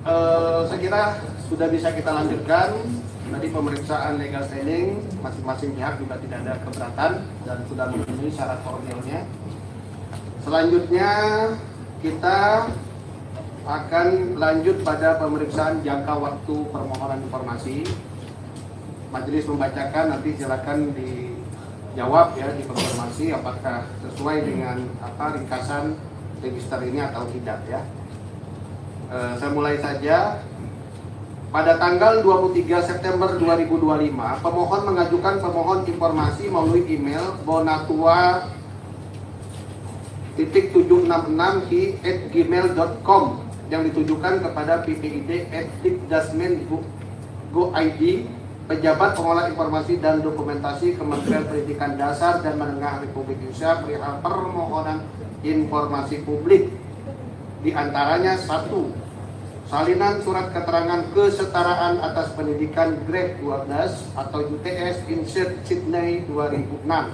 Saya kira sudah bisa kita lanjutkan. Tadi pemeriksaan legal standing, masing-masing pihak juga tidak ada keberatan dan sudah memenuhi syarat formilnya. Selanjutnya kita akan lanjut pada pemeriksaan jangka waktu permohonan informasi. Majelis membacakan, nanti silakan dijawab ya, dikonfirmasi apakah sesuai dengan ringkasan register ini atau tidak ya. Saya mulai saja. Pada tanggal 23 September 2025, pemohon mengajukan pemohon informasi melalui email bonatua.766@gmail.com yang ditujukan kepada ppid@dikdasmen.go.id, pejabat pengolah informasi dan dokumentasi Kementerian Pendidikan Dasar dan Menengah Republik Indonesia perihal permohonan informasi publik. Di antaranya 1. Salinan surat keterangan kesetaraan atas pendidikan grade 12 atau UTS insert Sydney 2006.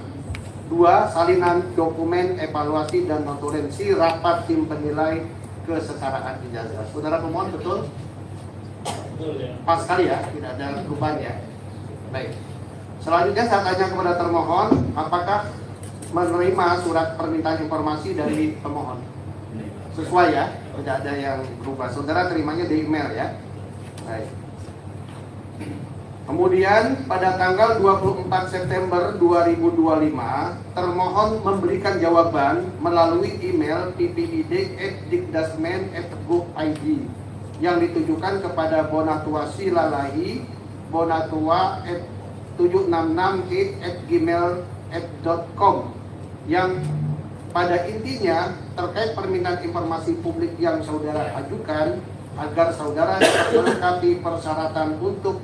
2. Salinan dokumen evaluasi dan notulensi rapat tim penilai kesetaraan ijazah. Saudara pemohon betul? Betul ya. Pas sekali ya, tidak ada perubahan ya. Baik. Selanjutnya saya tanya kepada termohon, apakah menerima surat permintaan informasi dari pemohon? Sesuai ya, tidak ada yang berubah. Saudara terimanya di email ya. Baik. Kemudian pada tanggal 24 September 2025, termohon memberikan jawaban melalui email ppid@dikdasmen.go.id yang ditujukan kepada Bonatua Silalahi, bonatua766@gmail.com yang pada intinya terkait permintaan informasi publik yang saudara ajukan agar saudara melengkapi persyaratan untuk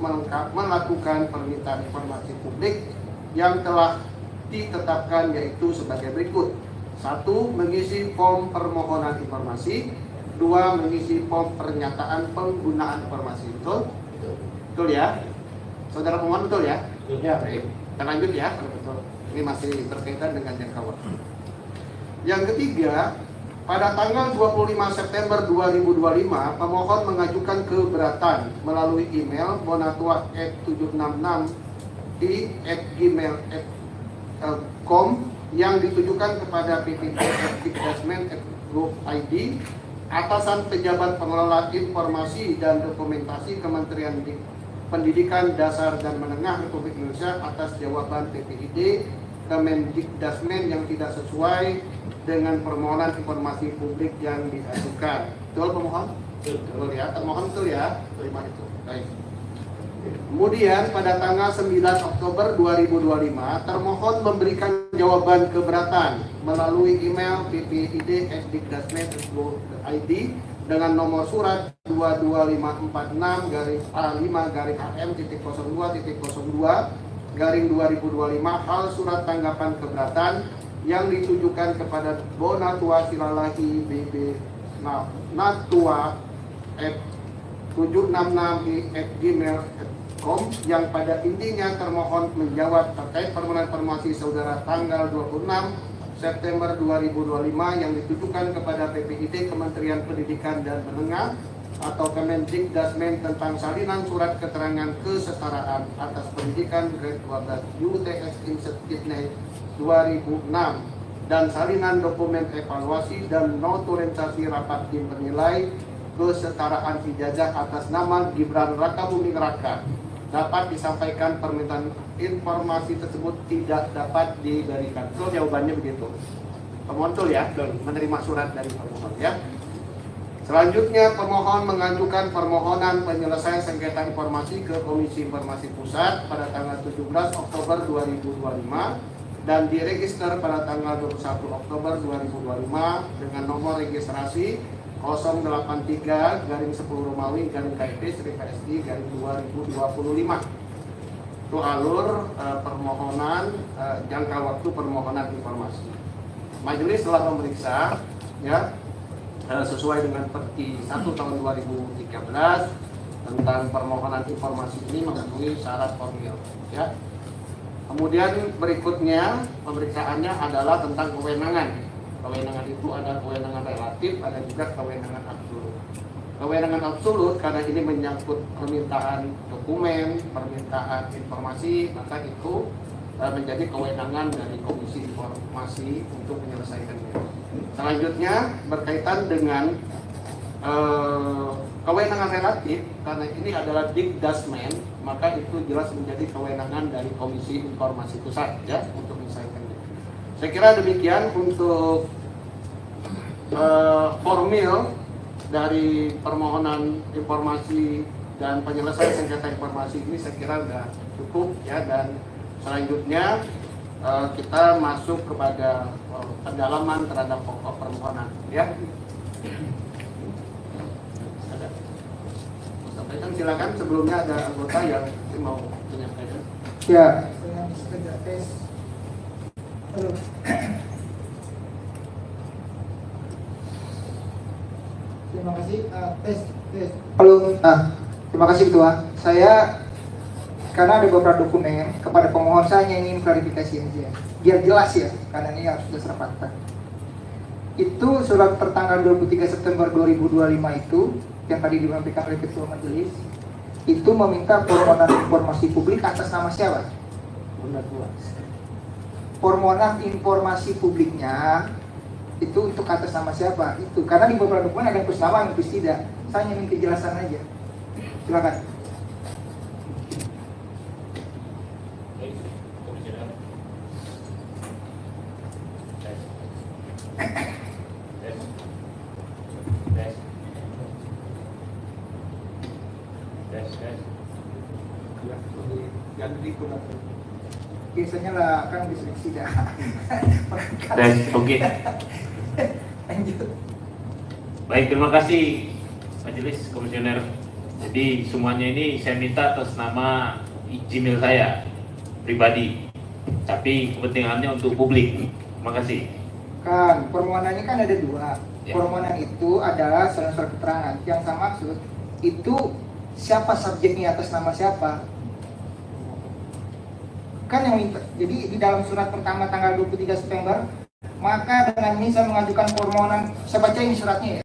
melakukan permintaan informasi publik yang telah ditetapkan, yaitu sebagai berikut. 1. Mengisi form permohonan informasi. 2. Mengisi form pernyataan penggunaan informasi. Betul? Betul ya? Saudara pemohon betul ya? Ya. Baik. Kita lanjut ya kalau betul. Ini masih berkaitan dengan jangka waktu. Yang ketiga, pada tanggal 25 September 2025, pemohon mengajukan keberatan melalui email bonatua766@gmail.com yang ditujukan kepada ppid@dikdasmen.go.id, atasan pejabat pengelola informasi dan dokumentasi Kementerian Pendidikan Dasar dan Menengah Republik Indonesia atas jawaban PPID Kemendikdasmen yang tidak sesuai dengan permohonan informasi publik yang diajukan. Betul pemohon? Betul ya, termohon betul ya, terima itu. Baik. Kemudian pada tanggal 9 Oktober 2025, termohon memberikan jawaban keberatan melalui email ppid@dikdasmen.go.id dengan nomor surat 22546-A5-AM.02.02 hal surat tanggapan keberatan yang ditujukan kepada Bonatua Silalahi BB Natua766@gmail.com yang pada intinya termohon menjawab terkait permohonan informasi saudara tanggal 26 September 2025 yang ditujukan kepada PPID Kementerian Pendidikan dan Menengah atau Kemendikdasmen tentang salinan surat keterangan kesetaraan atas pendidikan grade 12 UTS insert Sydney 2006 dan salinan dokumen evaluasi dan notulensi rapat tim penilai kesetaraan ijazah atas nama Gibran Rakabuming Raka. Dapat disampaikan permintaan informasi tersebut tidak dapat diberikan. So, jawabannya begitu. Pemohon betul ya, menerima surat dari pemohon ya. Selanjutnya pemohon mengajukan permohonan penyelesaian sengketa informasi ke Komisi Informasi Pusat pada tanggal 17 Oktober 2025 dan diregister pada tanggal 21 Oktober 2025 dengan nomor registrasi 083-10 Romawi KIP-KSI-2025. Itu alur permohonan jangka waktu permohonan informasi. Majelis telah memeriksa ya sesuai dengan Perti 1 tahun 2013 tentang permohonan informasi ini memenuhi syarat formil ya. Kemudian berikutnya pemeriksaannya adalah tentang kewenangan. Kewenangan itu ada kewenangan relatif, ada juga kewenangan absolut. kewenangan absolut karena ini menyangkut permintaan dokumen, permintaan informasi, maka itu menjadi kewenangan dari Komisi Informasi untuk menyelesaikannya. Selanjutnya berkaitan dengan kewenangan relatif, karena ini adalah Dikdasmen, maka itu jelas menjadi kewenangan dari Komisi Informasi Pusat ya untuk menyelesaikannya. Saya kira demikian untuk formil dari permohonan informasi dan penyelesaian sengketa informasi ini saya kira sudah cukup ya, dan selanjutnya kita masuk kepada pendalaman terhadap pokok permohonan ya. Sampaikan, silakan. Sebelumnya ada anggota yang mau menyampaikan. Ya, saya tes. Halo. Terima kasih. Tes. Halo. Terima kasih Ketua. Saya karena ada beberapa dokumen kepada pemohon, saya ingin klarifikasi aja biar jelas ya, karena ini harus sudah fakta. Itu surat tertanggal 23 September 2025 itu yang tadi disampaikan oleh Ketua Majelis, itu meminta permohonan informasi publik atas nama siapa? Permohonan informasi publiknya itu untuk atas nama siapa? Itu karena di beberapa dokumen ada yang tulis nama, yang tulis tidak. Saya ingin minta kejelasan aja. Silakan. Biasanya lah kan diseleksi dah. Oke. Lanjut. Baik, terima kasih Majelis Komisioner. Jadi semuanya ini saya minta atas nama Gmail saya pribadi, tapi kepentingannya untuk publik. Terima kasih. Kan permohonannya kan ada dua. Ya. Permohonan itu adalah surat keterangan. Yang saya maksud itu siapa subjeknya atas nama siapa? Kan yang minta. Jadi di dalam surat pertama tanggal 23 September, maka dengan ini saya mengajukan permohonan, saya baca ini suratnya ya.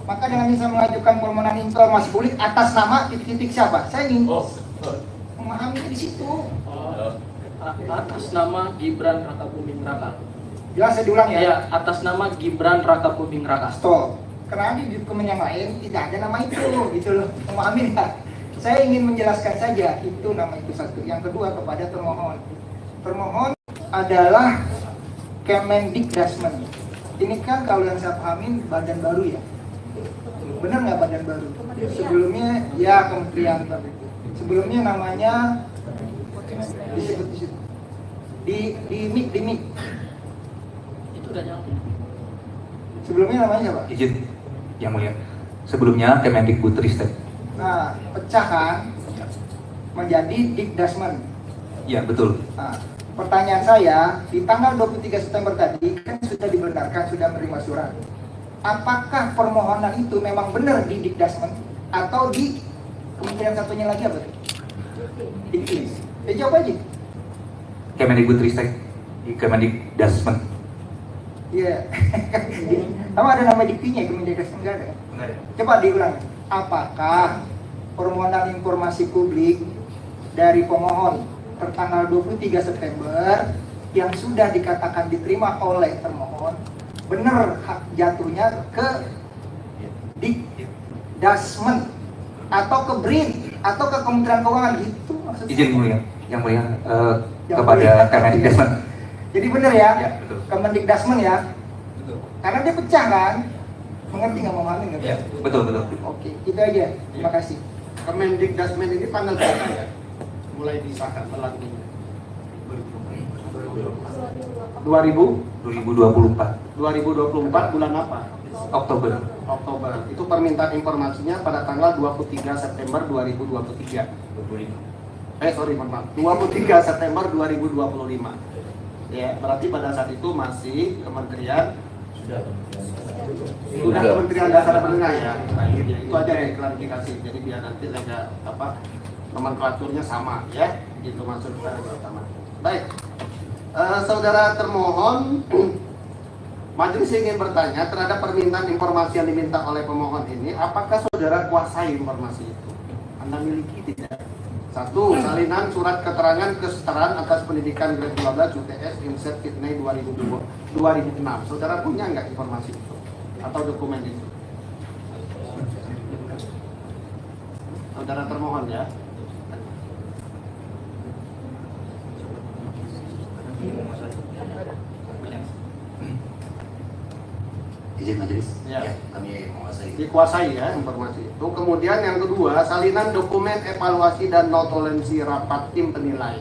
Maka dengan ini saya mengajukan permohonan informasi publik atas nama titik-titik siapa? Saya ingin memahami di situ. Atas nama Gibran Rakabuming Raka. Jelas saya diulang ya. Ya, atas nama Gibran Rakabuming Raka. Stop. Karena di dokumen yang lain tidak ada nama itu, gitu loh. Memahami nggak? Saya ingin menjelaskan saja itu nama itu satu. Yang kedua kepada termohon. Termohon adalah Kemendikdasmen. Ini kan kalau yang saya pahamin badan baru ya. Benar nggak badan baru? Sebelumnya ya Kementerian. Sebelumnya namanya disebut di situ. Di MIK. Itu udah nyampe. Sebelumnya namanya siapa? Izin yang mulia. Sebelumnya Kemendikbudristek. Nah, pecah kan menjadi Dikdasmen. Ya, betul. Nah, pertanyaan saya, di tanggal 23 September tadi kan sudah dibenarkan, sudah menerima surat. Apakah permohonan itu memang benar di Dikdasmen atau di kementerian satunya lagi apa? Diklis. Jawab aja. Kemendikbudristek di Kemendikdasmen. Iya. Sama ada nama diktinya, Kemendikdasmen enggak ada. Coba diulang. Apakah permohonan informasi publik dari pemohon tertanggal 23 September yang sudah dikatakan diterima oleh termohon benar hak jatuhnya ke Dikdasmen atau ke BRIN atau ke Kementerian Keuangan gitu maksudnya? Izin mulia, yang mulia kepada Kemendikdasmen. Jadi benar ya, Ya, betul. Kemendikdasmen ya, Betul. karena dia pecah kan, mengerti nggak memahami nggak? Ya, betul. Oke, itu aja. Terima kasih. Kemendikdasmen ini tanggal berapa ya? Mulai disahkan berlakunya. 2024 2024 bulan apa? Oktober. Oktober. Itu permintaan informasinya pada tanggal 23 September 2023. Mohon maaf. 23 September 2025. Ya, berarti pada saat itu masih Kementerian sudah Kementerian Dasar Menengah ya. Terakhir ya. Itu aja yang klarifikasi. Jadi biar nanti lega nomenklaturnya sama ya. Itu maksud kita yang pertama. Baik. Saudara termohon Majelis ingin bertanya terhadap permintaan informasi yang diminta oleh pemohon ini, apakah saudara kuasai informasi itu? Anda miliki tidak? 1. Salinan surat keterangan kesetaraan atas pendidikan grade 12 UTS Insert Fitness 2006. Saudara punya nggak informasi itu? Atau dokumen itu? Saudara termohon ya. Izin majelis, Ya. kami menguasai. Dikuasai ya informasi itu. Kemudian yang kedua, salinan dokumen evaluasi dan notulensi rapat tim penilai.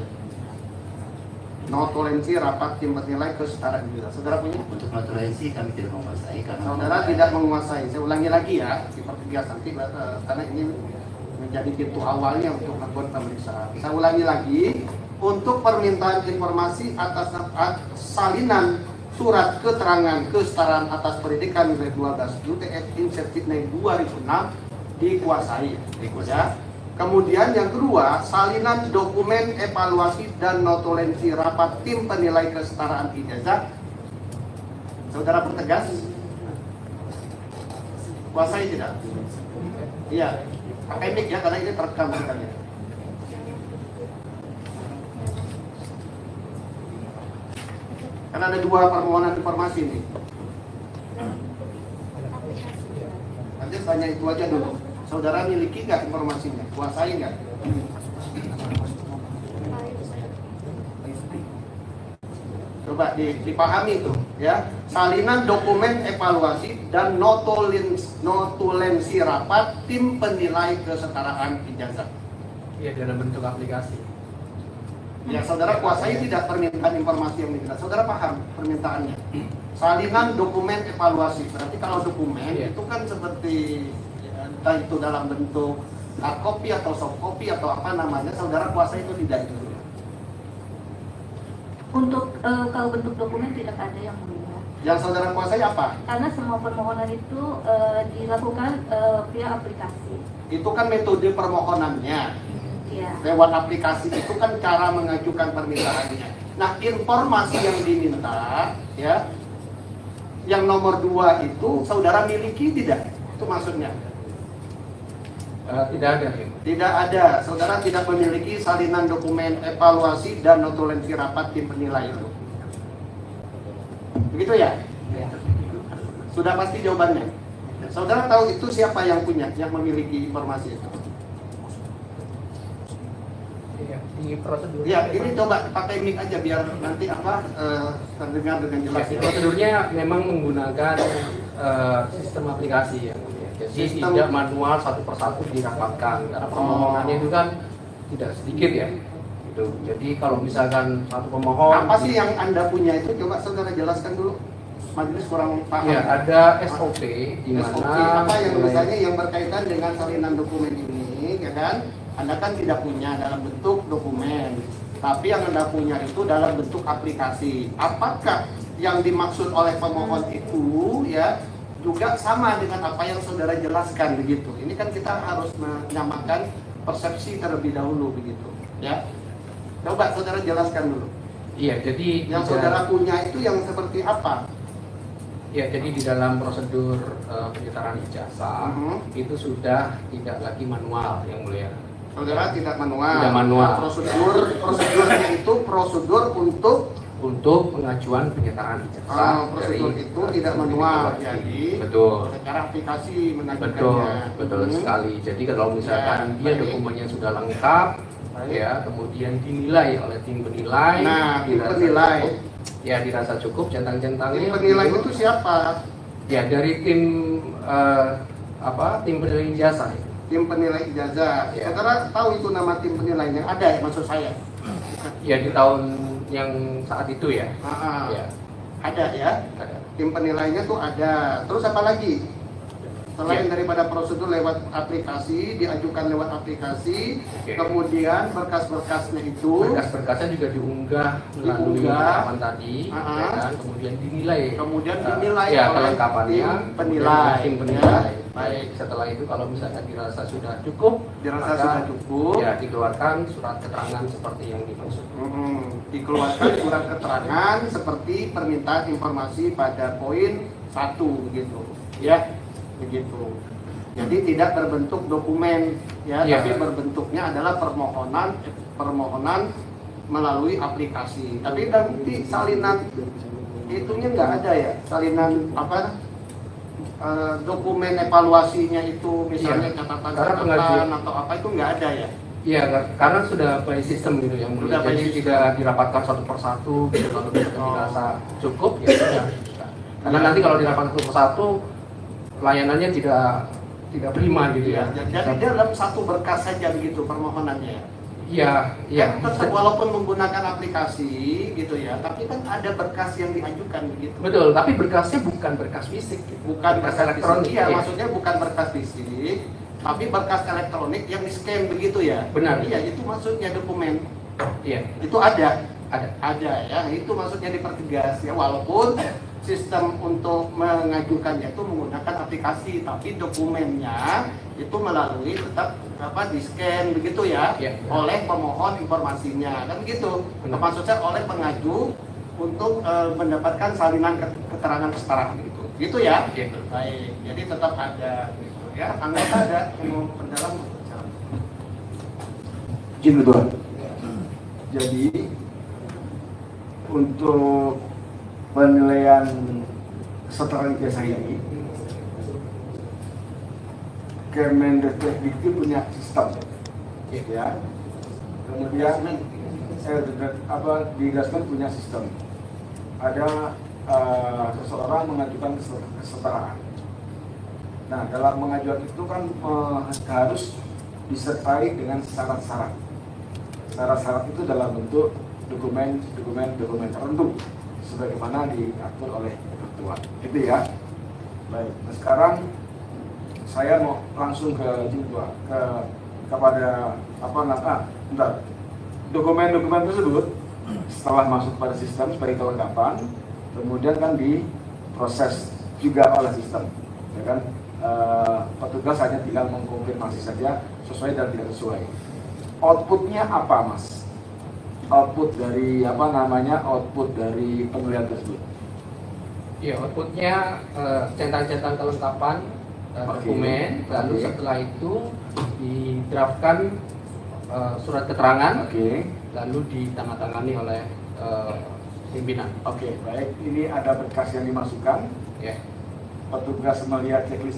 Notulensi rapat tim penilai kesetaraan juga. Saudara punya? Untuk notulensi kami tidak menguasai karena Saudara tidak menguasai. Saya ulangi lagi ya, dipertegas nanti karena ini menjadi pintu awalnya untuk melakukan pemeriksaan. Saya ulangi lagi, untuk permintaan informasi atas salinan surat keterangan kesetaraan atas pendidikan grade 12 UTS Insert Fitness 2006 dikuasai. Ya. Kemudian yang kedua, salinan dokumen evaluasi dan notulensi rapat tim penilai kesetaraan ijazah. Saudara pertegas? Kuasai tidak? Iya. Pakai mic ya, karena ini terekam sekali. Karena ada 2 permohonan informasi nih. Nanti tanya itu aja dulu. Saudara miliki nggak informasinya? Kuasai nggak? Coba dipahami itu, ya. Salinan dokumen evaluasi dan notulensi rapat tim penilai kesetaraan ijazah. Iya, dalam bentuk aplikasi. Ya, saudara kuasai tidak permintaan informasi yang diminta. Saudara paham permintaannya. Salinan dokumen evaluasi. Berarti kalau dokumen itu kan seperti entah itu dalam bentuk hard copy atau soft copy atau apa namanya. Saudara kuasai itu tidak itu. Untuk kalau bentuk dokumen tidak ada yang mulia. Yang saudara kuasai apa? Karena semua permohonan itu dilakukan via aplikasi. Itu kan metode permohonannya. Ya. Lewat aplikasi itu kan cara mengajukan permintaannya. Nah, informasi yang diminta, ya, yang nomor 2 itu saudara miliki tidak? Itu maksudnya? Tidak ada. Ya. Tidak ada. Saudara tidak memiliki salinan dokumen evaluasi dan notulensi rapat tim penilai itu. Begitu ya? Sudah pasti jawabannya. Saudara tahu itu siapa yang punya, yang memiliki informasi itu? Di prosedur. Ya, ini coba pakai mic aja biar nanti terdengar dengan jelas. Ya, prosedurnya memang menggunakan sistem aplikasi ya. Jadi Sistem. tidak manual satu persatu dirapatkan karena permohonannya itu kan tidak sedikit ya. Gitu. Jadi kalau misalkan satu pemohon Apa sih yang Anda punya itu? Coba saudara jelaskan dulu. Majelis kurang paham. ya ada SOP di SOP mana apa yang misalnya yang berkaitan dengan salinan dokumen ini, ya kan? Anda kan tidak punya dalam bentuk dokumen, tapi yang Anda punya itu dalam bentuk aplikasi. Apakah yang dimaksud oleh pemohon itu ya juga sama dengan apa yang saudara jelaskan begitu? Ini kan kita harus menyamakan persepsi terlebih dahulu begitu, ya. Coba saudara jelaskan dulu. Iya, jadi Yang saudara punya itu yang seperti apa? ya jadi di dalam prosedur penyetaraan ijazah itu sudah tidak lagi manual yang mulia. Saudara tidak manual. Tidak manual. Prosedurnya itu prosedur untuk pengajuan penyetaraan ijazah. prosedur dari, itu tidak manual. pendidikan. Jadi Betul. secara aplikasi Betul, mengajukannya. betul sekali. Jadi kalau misalkan Ya, dia baik. dokumennya sudah lengkap, ya kemudian dinilai oleh tim penilai. Nah, tim dirasa penilai. cukup, ya dirasa cukup centang-centangnya. Tim penilai gitu. itu siapa? Ya dari tim tim penilai ijazah. Tim penilai ijazah. Ya. Saudara tahu itu nama tim penilainya? Ada ya maksud saya? Ya di tahun yang saat itu ya. Ya, Ada ya. ada. Tim penilainya tuh ada. Terus apa lagi? Selain Ya. daripada prosedur lewat aplikasi, diajukan lewat aplikasi, Oke. kemudian berkas-berkasnya itu Berkas-berkasnya juga diunggah melalui Diunggah. tahapan tadi, Ah. ya kan? Kemudian dinilai. kemudian eh, dinilai ya, oleh kelengkapannya, tim kemudian penilai. tim Ya. penilai. Baik, setelah itu kalau misalkan dirasa sudah cukup, Dirasa maka, sudah cukup. ya dikeluarkan surat keterangan seperti yang dimaksud. Dikeluarkan surat keterangan seperti permintaan informasi pada poin 1 begitu, ya, begitu. Jadi tidak berbentuk dokumen, ya, Ya. tapi berbentuknya adalah permohonan melalui aplikasi. Tapi nanti salinan itunya nggak ada ya, salinan apa? Dokumen evaluasinya itu misalnya Karena catatan-catatan pengajuan- atau apa itu nggak ada ya. Iya, karena sudah by system gitu yang Sudah by jadi system. tidak dirapatkan satu persatu gitu. Kalau misalkan Oh. dirasa cukup ya sudah. Karena nanti kalau dirapatkan satu persatu layanannya tidak prima gitu ya. Jadi dalam satu berkas saja begitu permohonannya. Iya, iya. Kan tetap walaupun menggunakan aplikasi gitu ya, tapi kan ada berkas yang diajukan begitu. Betul, tapi berkasnya bukan berkas fisik, gitu. Bukan berkas elektronik, Iya. ya, maksudnya bukan berkas fisik, tapi berkas elektronik yang di-scan begitu ya. Benar. Iya, itu maksudnya dokumen. Iya, Itu ada. ada. Ada ya, itu maksudnya dipertegas ya, walaupun sistem untuk mengajukannya itu menggunakan aplikasi, tapi dokumennya itu melalui tetap apa di-scan begitu ya, Ya. oleh pemohon informasinya kan gitu. Benar. Maksud saya oleh pengaju untuk mendapatkan salinan keterangan kesetaraan gitu. Gitu ya. Iya. Baik, jadi tetap ada gitu ya. Anggota ada yang mau pendalam. Izin Ketua. Jadi untuk penilaian kesetaraan ijazah ini, Kemendikbud punya sistem, ya. Kemudian di Dasmen punya sistem. Ada seseorang mengajukan kesetaraan. Nah, dalam mengajukan itu kan harus disertai dengan syarat-syarat. Syarat-syarat itu dalam bentuk dokumen tertentu sebagaimana diatur oleh ketentuan. Itu ya. Baik. Nah, sekarang saya mau langsung ke Ketua, kepada bentar. Dokumen-dokumen tersebut setelah masuk pada sistem sebagai kelengkapan, kemudian kan diproses juga oleh sistem, ya kan? Petugas hanya tinggal mengkonfirmasi saja sesuai dan tidak sesuai. Outputnya apa, Mas? Output dari output dari penilaian tersebut. Iya, outputnya centang-centang kelengkapan dokumen, lalu Oke. setelah itu didraftkan surat keterangan, lalu ditandatangani oleh pimpinan. Oke, baik. Ini ada berkas yang dimasukkan. Ya, Petugas melihat checklist,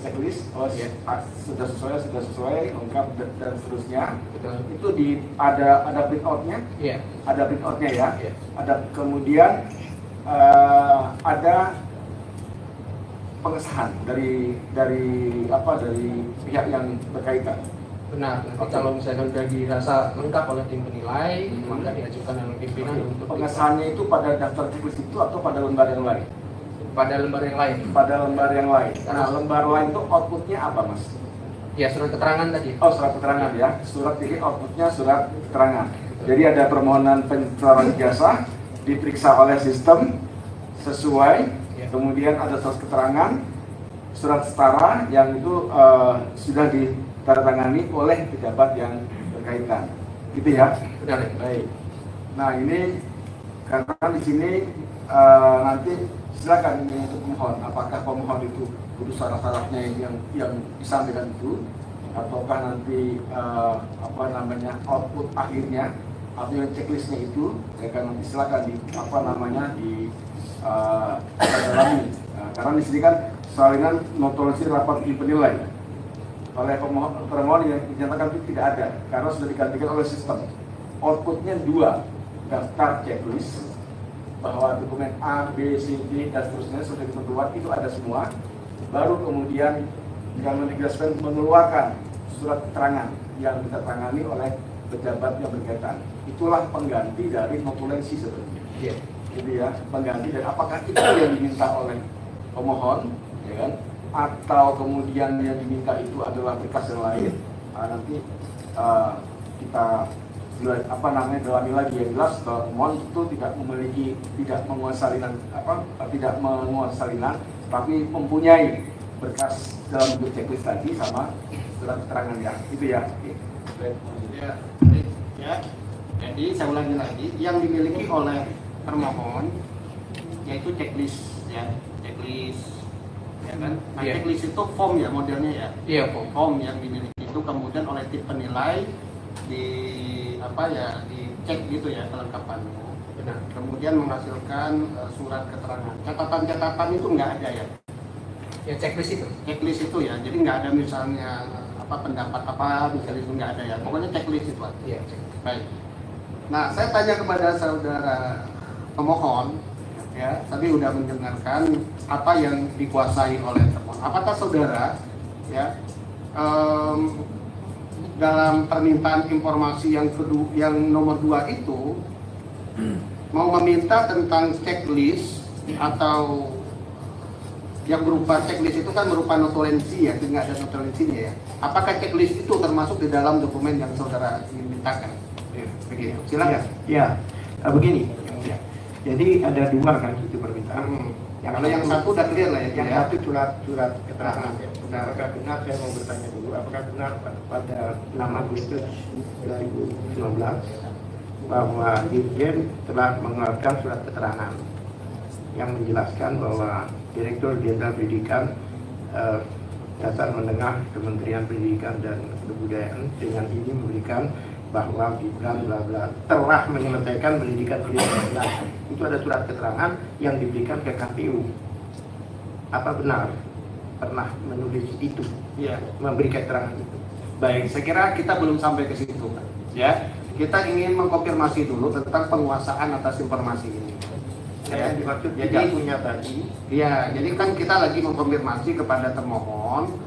sudah sesuai, lengkap dan seterusnya. betul. Itu ada print out-nya, Iya, ada print out-nya ya. Iya. Ada kemudian ada pengesahan dari pihak yang berkaitan. benar. Nanti Oke. kalau misalkan sudah dirasa lengkap oleh tim penilai, maka diajukan oleh pimpinan untuk Pengesahannya itu pada daftar checklist itu atau pada lembar yang lain? pada lembar yang lain. Pada lembar yang lain. Nah, lembar lain itu outputnya apa, Mas? Ya, surat keterangan tadi. Oh, surat keterangan ya. Surat ini outputnya surat keterangan. Jadi ada permohonan pencetaran ijazah diperiksa oleh sistem sesuai. Ya. Kemudian ada surat keterangan, surat setara yang itu sudah ditandatangani oleh pejabat yang berkaitan. Gitu ya. Benar ya? Baik. Nah, ini karena di sini nanti silakan ini untuk pemohon. Apakah pemohon itu butuh syarat-syaratnya yang disampaikan itu, ataukah nanti output akhirnya atau yang checklistnya itu, ya kan nanti silakan dalami. Nah, karena di sini kan salinan notulensi rapat tim penilai oleh pemohon yang dinyatakan itu tidak ada karena sudah digantikan oleh sistem. Outputnya 2 daftar checklist bahwa dokumen A, B, C, D dan seterusnya sudah ditentukan itu ada semua. Baru kemudian Kemendikbud mengeluarkan surat keterangan yang ditandatangani oleh pejabat yang berkaitan. Itulah pengganti dari notulensi sebenarnya. Iya. Jadi ya, pengganti dan apakah itu yang diminta oleh pemohon, ya kan? Atau kemudian yang diminta itu adalah berkas yang lain. Nanti kita dalami lagi yang jelas bahwa pemohon itu tidak menguasai salinan, tapi mempunyai berkas dalam bentuk checklist tadi sama surat keterangan ya, itu ya. Ya. Jadi saya ulangi lagi, yang dimiliki oleh termohon yaitu checklist ya, ya kan. Nah, Iya. checklist itu form ya modelnya ya. Iya, Pak. Form yang dimiliki itu kemudian oleh tim penilai di dicek gitu ya kelengkapannya. Benar. Kemudian menghasilkan surat keterangan. Catatan-catatan itu nggak ada ya. Ya checklist itu. Checklist itu ya, jadi nggak ada misalnya pendapat apa misalnya itu nggak ada ya. Pokoknya checklist itu aja. Iya. Baik. Nah, saya tanya kepada saudara pemohon, ya, tadi sudah mendengarkan apa yang dikuasai oleh termohon. Apakah saudara, ya, dalam permintaan informasi yang kedua, yang nomor 2 itu mau meminta tentang checklist atau yang berupa checklist itu kan berupa notulensi ya, nggak ada notulensinya ya. Apakah checklist itu termasuk di dalam dokumen yang saudara ingin mintakan? Begitu. Silakan. Ya, begini. Ya. Jadi ada 2 kan itu permintaan. Kalau yang satu udah clear lah ya. Yang ya. satu surat keterangan. Nah, apakah benar, saya mau bertanya dulu, apakah benar pada 6 Agustus 2019 bahwa Dirjen telah mengeluarkan surat keterangan yang menjelaskan bahwa Direktur Jenderal Pendidikan Dasar Menengah Kementerian Pendidikan dan Kebudayaan dengan ini memberikan bahwa Gibran bla bla telah menyelesaikan pendidikan dasar. Itu ada surat keterangan yang diberikan ke KPU. Apa benar pernah menulis itu? Iya. Memberi keterangan itu. Baik, saya kira kita belum sampai ke situ, ya. Kita ingin mengkonfirmasi dulu tentang penguasaan atas informasi ini. Saya dimaksud Jadi- tidak punya tadi. Iya, jadi kan kita lagi mengkonfirmasi kepada termohon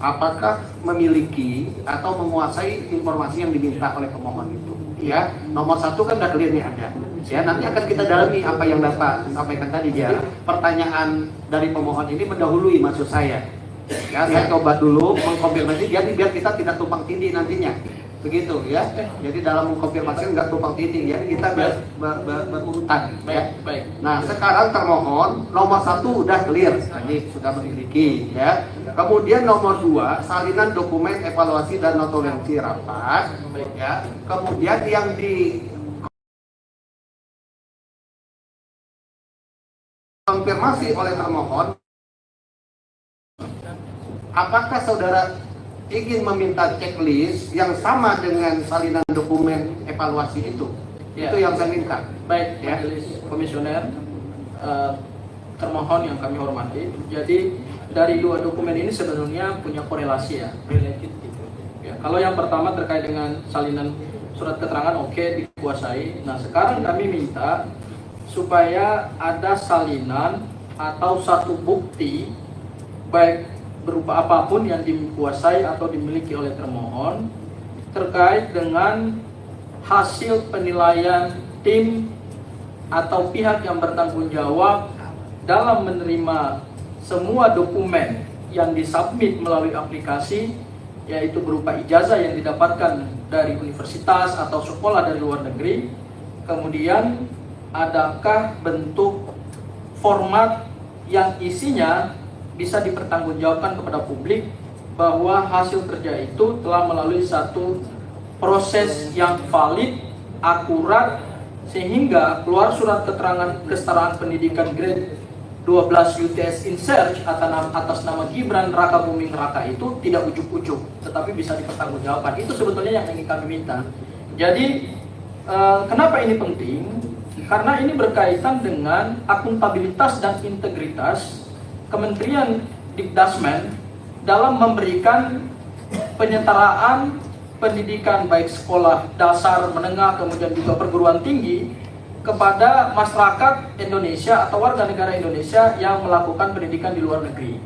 apakah memiliki atau menguasai informasi yang diminta oleh pemohon itu. Ya, nomor 1 kan udah clear nih ada. Ya, nanti akan kita dalami apa yang Bapak sampaikan tadi. Jadi pertanyaan dari pemohon ini mendahului maksud saya. Ya, saya coba dulu mengkonfirmasi biar kita tidak tumpang tindih nantinya. Begitu ya. Jadi dalam mengkonfirmasi enggak tumpang tindih ya. Kita berurutan ya. Baik. Nah, sekarang termohon nomor 1 udah clear, tadi sudah memiliki ya. Kemudian nomor 2 salinan dokumen evaluasi dan notulensi rapat ya. Kemudian yang dikonfirmasi oleh termohon, apakah saudara ingin meminta checklist yang sama dengan salinan dokumen evaluasi itu? Ya. Itu yang saya minta. Baik, Ya. Majelis Komisioner, termohon yang kami hormati. Jadi dari 2 dokumen ini sebenarnya punya korelasi ya, related gitu. Ya, kalau yang pertama terkait dengan salinan surat keterangan oke, dikuasai. Nah, sekarang kami minta supaya ada salinan atau satu bukti baik berupa apapun yang dikuasai atau dimiliki oleh termohon terkait dengan hasil penilaian tim atau pihak yang bertanggung jawab dalam menerima semua dokumen yang disubmit melalui aplikasi, yaitu berupa ijazah yang didapatkan dari universitas atau sekolah dari luar negeri. Kemudian adakah bentuk format yang isinya bisa dipertanggungjawabkan kepada publik bahwa hasil kerja itu telah melalui satu proses yang valid, akurat, sehingga keluar surat keterangan kesetaraan pendidikan grade 12 UTS in search atas nama Gibran Raka Buming Raka itu tidak ujuk-ujuk, tetapi bisa dipertanggungjawabkan. Itu sebetulnya yang ingin kami minta. Jadi kenapa ini penting? Karena ini berkaitan dengan akuntabilitas dan integritas Kementerian Dikdasmen dalam memberikan penyetaraan pendidikan baik sekolah dasar, menengah, kemudian juga perguruan tinggi kepada masyarakat Indonesia atau warga negara Indonesia yang melakukan pendidikan di luar negeri.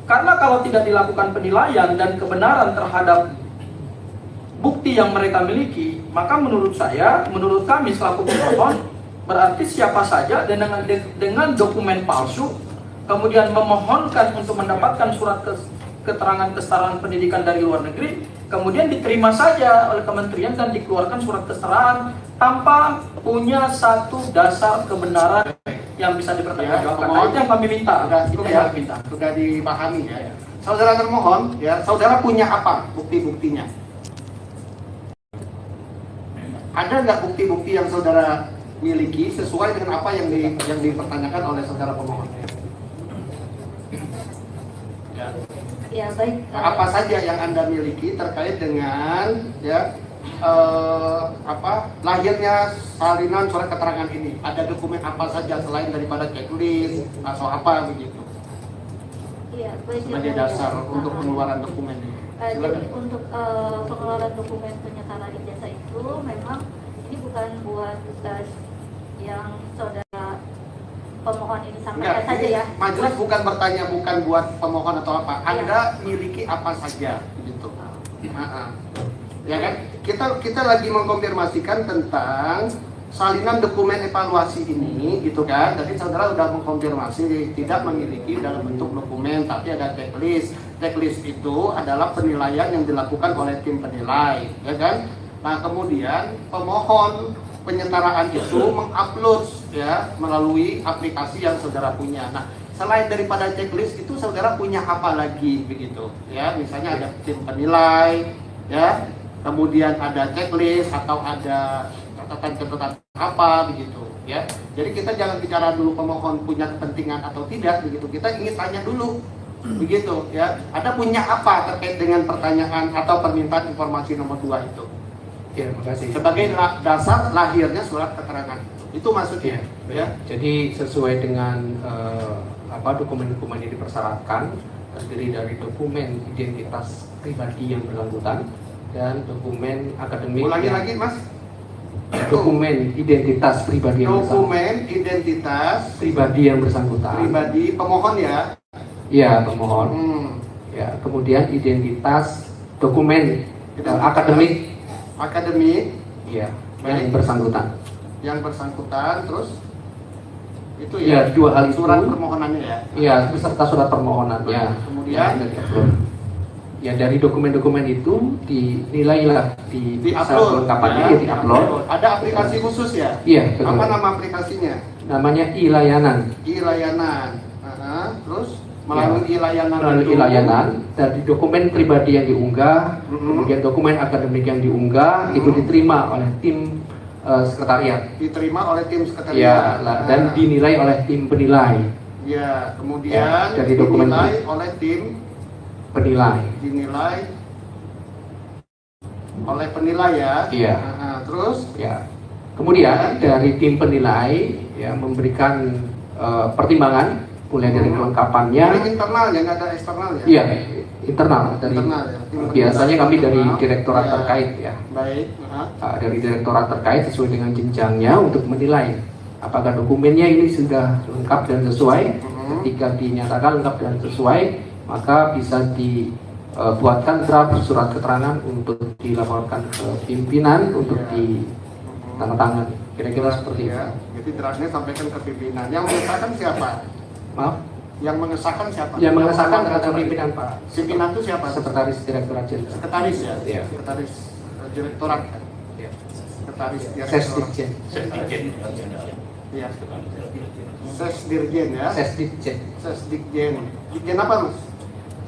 Karena kalau tidak dilakukan penilaian dan kebenaran terhadap bukti yang mereka miliki, maka menurut saya, menurut kami selaku pemohon, berarti siapa saja dengan dokumen palsu kemudian memohonkan untuk mendapatkan surat keterangan kesetaraan pendidikan dari luar negeri, kemudian diterima saja oleh kementerian dan dikeluarkan surat kesetaraan tanpa punya satu dasar kebenaran yang bisa dipertanggungjawabkan. Ya, Nah, itu yang kami minta. Sudah, Itu ya, yang kami minta. sudah dipahami ya. Saudara termohon, ya, saudara punya apa bukti-buktinya? Ada nggak bukti-bukti yang saudara miliki sesuai dengan apa yang dipertanyakan oleh saudara pemohon? Ya. Ya baik. Apa saja yang Anda miliki terkait dengan ya lahirnya salinan surat keterangan ini? Ada dokumen apa saja selain daripada checklist atau apa begitu? Iya baik. Sebagai dasar untuk pengeluaran dokumen ini. Jadi untuk pengeluaran dokumen penyetaraan ijazah itu memang ini bukan buat tugas yang saudara pemohon ini sampaikan Enggak, saja ya. majelis bukan bertanya bukan buat pemohon atau apa. Anda miliki apa saja gitu. Ya kan? Kita lagi mengkonfirmasikan tentang salinan dokumen evaluasi ini gitu kan. Jadi saudara sudah mengkonfirmasi tidak memiliki dalam bentuk dokumen tapi ada checklist. Checklist itu adalah penilaian yang dilakukan oleh tim penilai, ya kan? Nah, kemudian pemohon penyetaraan itu mengupload ya melalui aplikasi yang saudara punya. Nah, selain daripada checklist itu saudara punya apa lagi begitu? Ya, misalnya ada tim penilai, ya, kemudian ada checklist atau ada catatan-catatan apa begitu, ya. Jadi kita jangan bicara dulu pemohon punya kepentingan atau tidak begitu. Kita ingin tanya dulu begitu, ya. Ada punya apa terkait dengan pertanyaan atau permintaan informasi nomor 2 itu? Ya, makasih. Sebagai dasar lahirnya surat keterangan itu maksudnya ya. Jadi sesuai dengan dokumen-dokumen yang dipersyaratkan terdiri dari dokumen identitas pribadi yang bersangkutan dan dokumen akademik. Ulangi lagi Mas. Dokumen identitas pribadi yang bersangkutan. Dokumen identitas Pribadi yang bersangkutan. pribadi pemohon ya. Iya, pemohon. Ya, kemudian identitas dokumen akademik. Akademik Iya, Baik. yang bersangkutan. yang bersangkutan terus itu Ya, dua hal itu. surat permohonannya ya. Iya, beserta surat permohonannya. Kemudian Ya, ya dari dokumen-dokumen itu dinilailah di di-upload kelengkapannya ya, ya, di-upload. Ada aplikasi khusus ya? Iya, betul. Apa nama aplikasinya? Namanya e-layanan. E-layanan. Terus melalui e-layanan Melalui itu, e-layanan dari dokumen pribadi yang diunggah, kemudian dokumen akademik yang diunggah itu diterima oleh tim sekretariat. diterima oleh tim sekretariat. Ya, dan dinilai oleh tim penilai. Ya, kemudian Ya, dari dokumen dinilai oleh tim Penilai. oleh penilai ya. Iya. Terus Ya. Kemudian dari tim penilai ya memberikan pertimbangan mulai dari kelengkapannya. ini internal ya, nggak ada eksternal ya? Iya, internal dari Internal ya, tim biasanya kami dari internal. direktorat Ya. terkait ya. Baik. Dari direktorat terkait sesuai dengan jenjangnya untuk menilai apakah dokumennya ini sudah lengkap dan sesuai. Ketika dinyatakan lengkap dan sesuai, maka bisa dibuatkan draft surat keterangan untuk dilaporkan ke pimpinan untuk ditandatangani. Kira-kira seperti itu. Ya, jadi draftnya sampaikan ke pimpinan. Yang mengesahkan siapa? Maaf, Yang mengesahkan siapa? yang mengesahkan adalah pimpinan Pak. Pimpinan itu siapa? Sekretaris Direktorat Jenderal. Sekretaris ya? Iya. Sekretaris direktorat. Ya. Sekretaris direktorat. Sesdikjen. Iya. Sesdirjen ya? Sesdikjen. Sesdikjen. Dikjen apa Mas?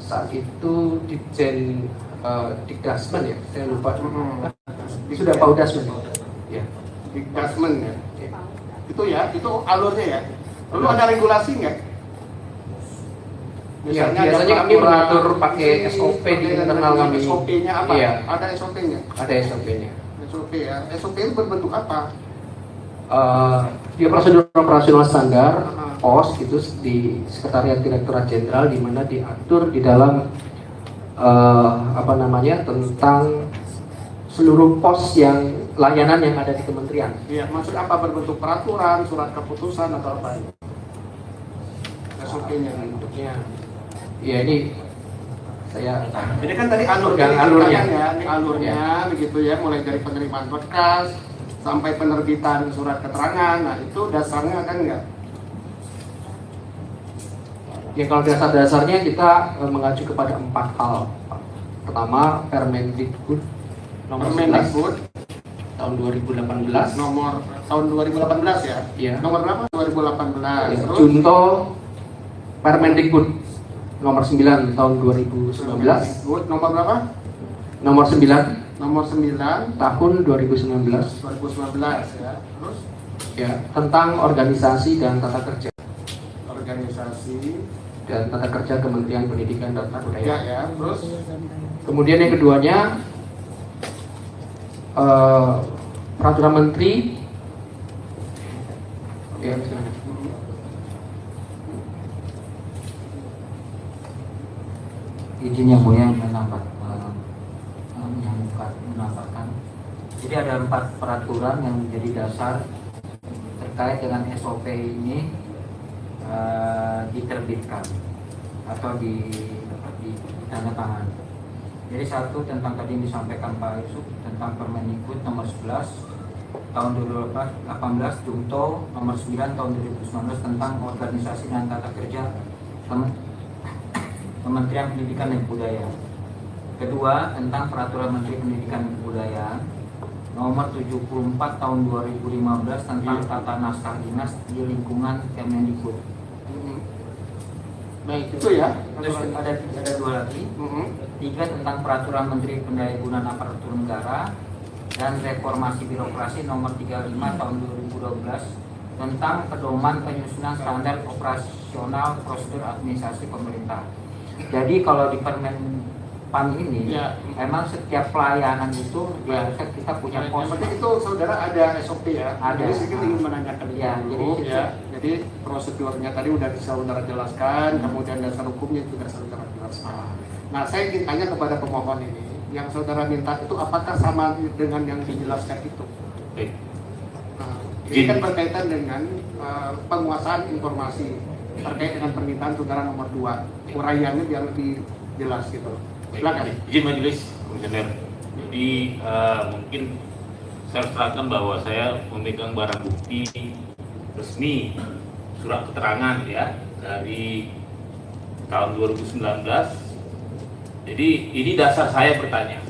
Saat itu Ditjen Dikdasmen ya, saya lupa. Sudah Pak Dasmen. Ya. Dikdasmen ya? Itu ya, itu alurnya ya? Lalu ada regulasi nggak? Ya, ada biasanya kami peraturan, mengatur pakai SOP di internal kami. SOP-nya apa? Iya. Ada SOP-nya? Ada SOP-nya. SOP ya. SOP itu berbentuk apa? Dia prosedur operasional standar POS gitu di Sekretariat Direktorat Jenderal, di mana diatur di dalam tentang seluruh pos yang layanan yang ada di kementerian. Iya, maksud apa berbentuk peraturan, surat keputusan atau apa ini? SOP-nya Bentuknya, ya ini saya. Ini kan tadi alurnya, ini alurnya begitu ya, mulai dari penerimaan berkas sampai penerbitan surat keterangan. Nah itu dasarnya kan enggak? Ya kalau dasar-dasarnya kita mengacu kepada 4 hal. Pertama, Permendikbud nomor 11. tahun 2018. Nomor tahun 2018 ya? Ya. Nomor berapa? 2018. Terus Junto Permendikbud nomor 9 tahun 2019. nomor berapa? Nomor 9 Nomor 9 tahun 2019 ya. Terus ya, tentang organisasi dan tata kerja organisasi dan tata kerja Kementerian Pendidikan dan ya, Kebudayaan. ya. Terus Kemudian yang keduanya peraturan menteri ya, Izin yang mulia menambahkan. Jadi ada 4 peraturan yang menjadi dasar terkait dengan SOP ini diterbitkan atau ditandatangani. Jadi satu tentang tadi yang disampaikan Pak Yusuf tentang Permendikbud nomor 11 tahun 2018 Junto nomor 9 tahun 2019 tentang organisasi dan tata kerja Kementerian Pendidikan dan Kebudayaan. Kedua, tentang Peraturan Menteri Pendidikan dan Kebudayaan nomor 74 tahun 2015 tentang tata naskah dinas di lingkungan Kemendikbud. baik itu ya. Terus ada 2 lagi. 3 tentang Peraturan Menteri Pendayagunaan Aparatur Negara dan Reformasi Birokrasi nomor 35 tahun 2012 tentang pedoman penyusunan standar operasional prosedur administrasi pemerintah. Jadi kalau di Permenpan ini Ya. memang setiap pelayanan itu Ya. biasa kita punya Yang pos. penting itu saudara ada SOP ya. Ada. Jadi sedikit ingin menanyakan Ya, dulu jadi- ya. Jadi prosedurnya tadi udah saudara jelaskan, kemudian dasar hukumnya juga saudara jelaskan. Nah, saya ingin tanya kepada pemohon ini, yang saudara minta itu apakah sama dengan yang dijelaskan itu? Baik. Nah, ini kan berkaitan dengan penguasaan informasi terkait dengan permintaan saudara nomor 2. Uraiannya biar lebih jelas gitu. Silakan. Izin majelis komisioner. Jadi mungkin saya harus terangkan bahwa saya memegang barang bukti resmi surat keterangan ya dari tahun 2019. Jadi ini dasar saya bertanya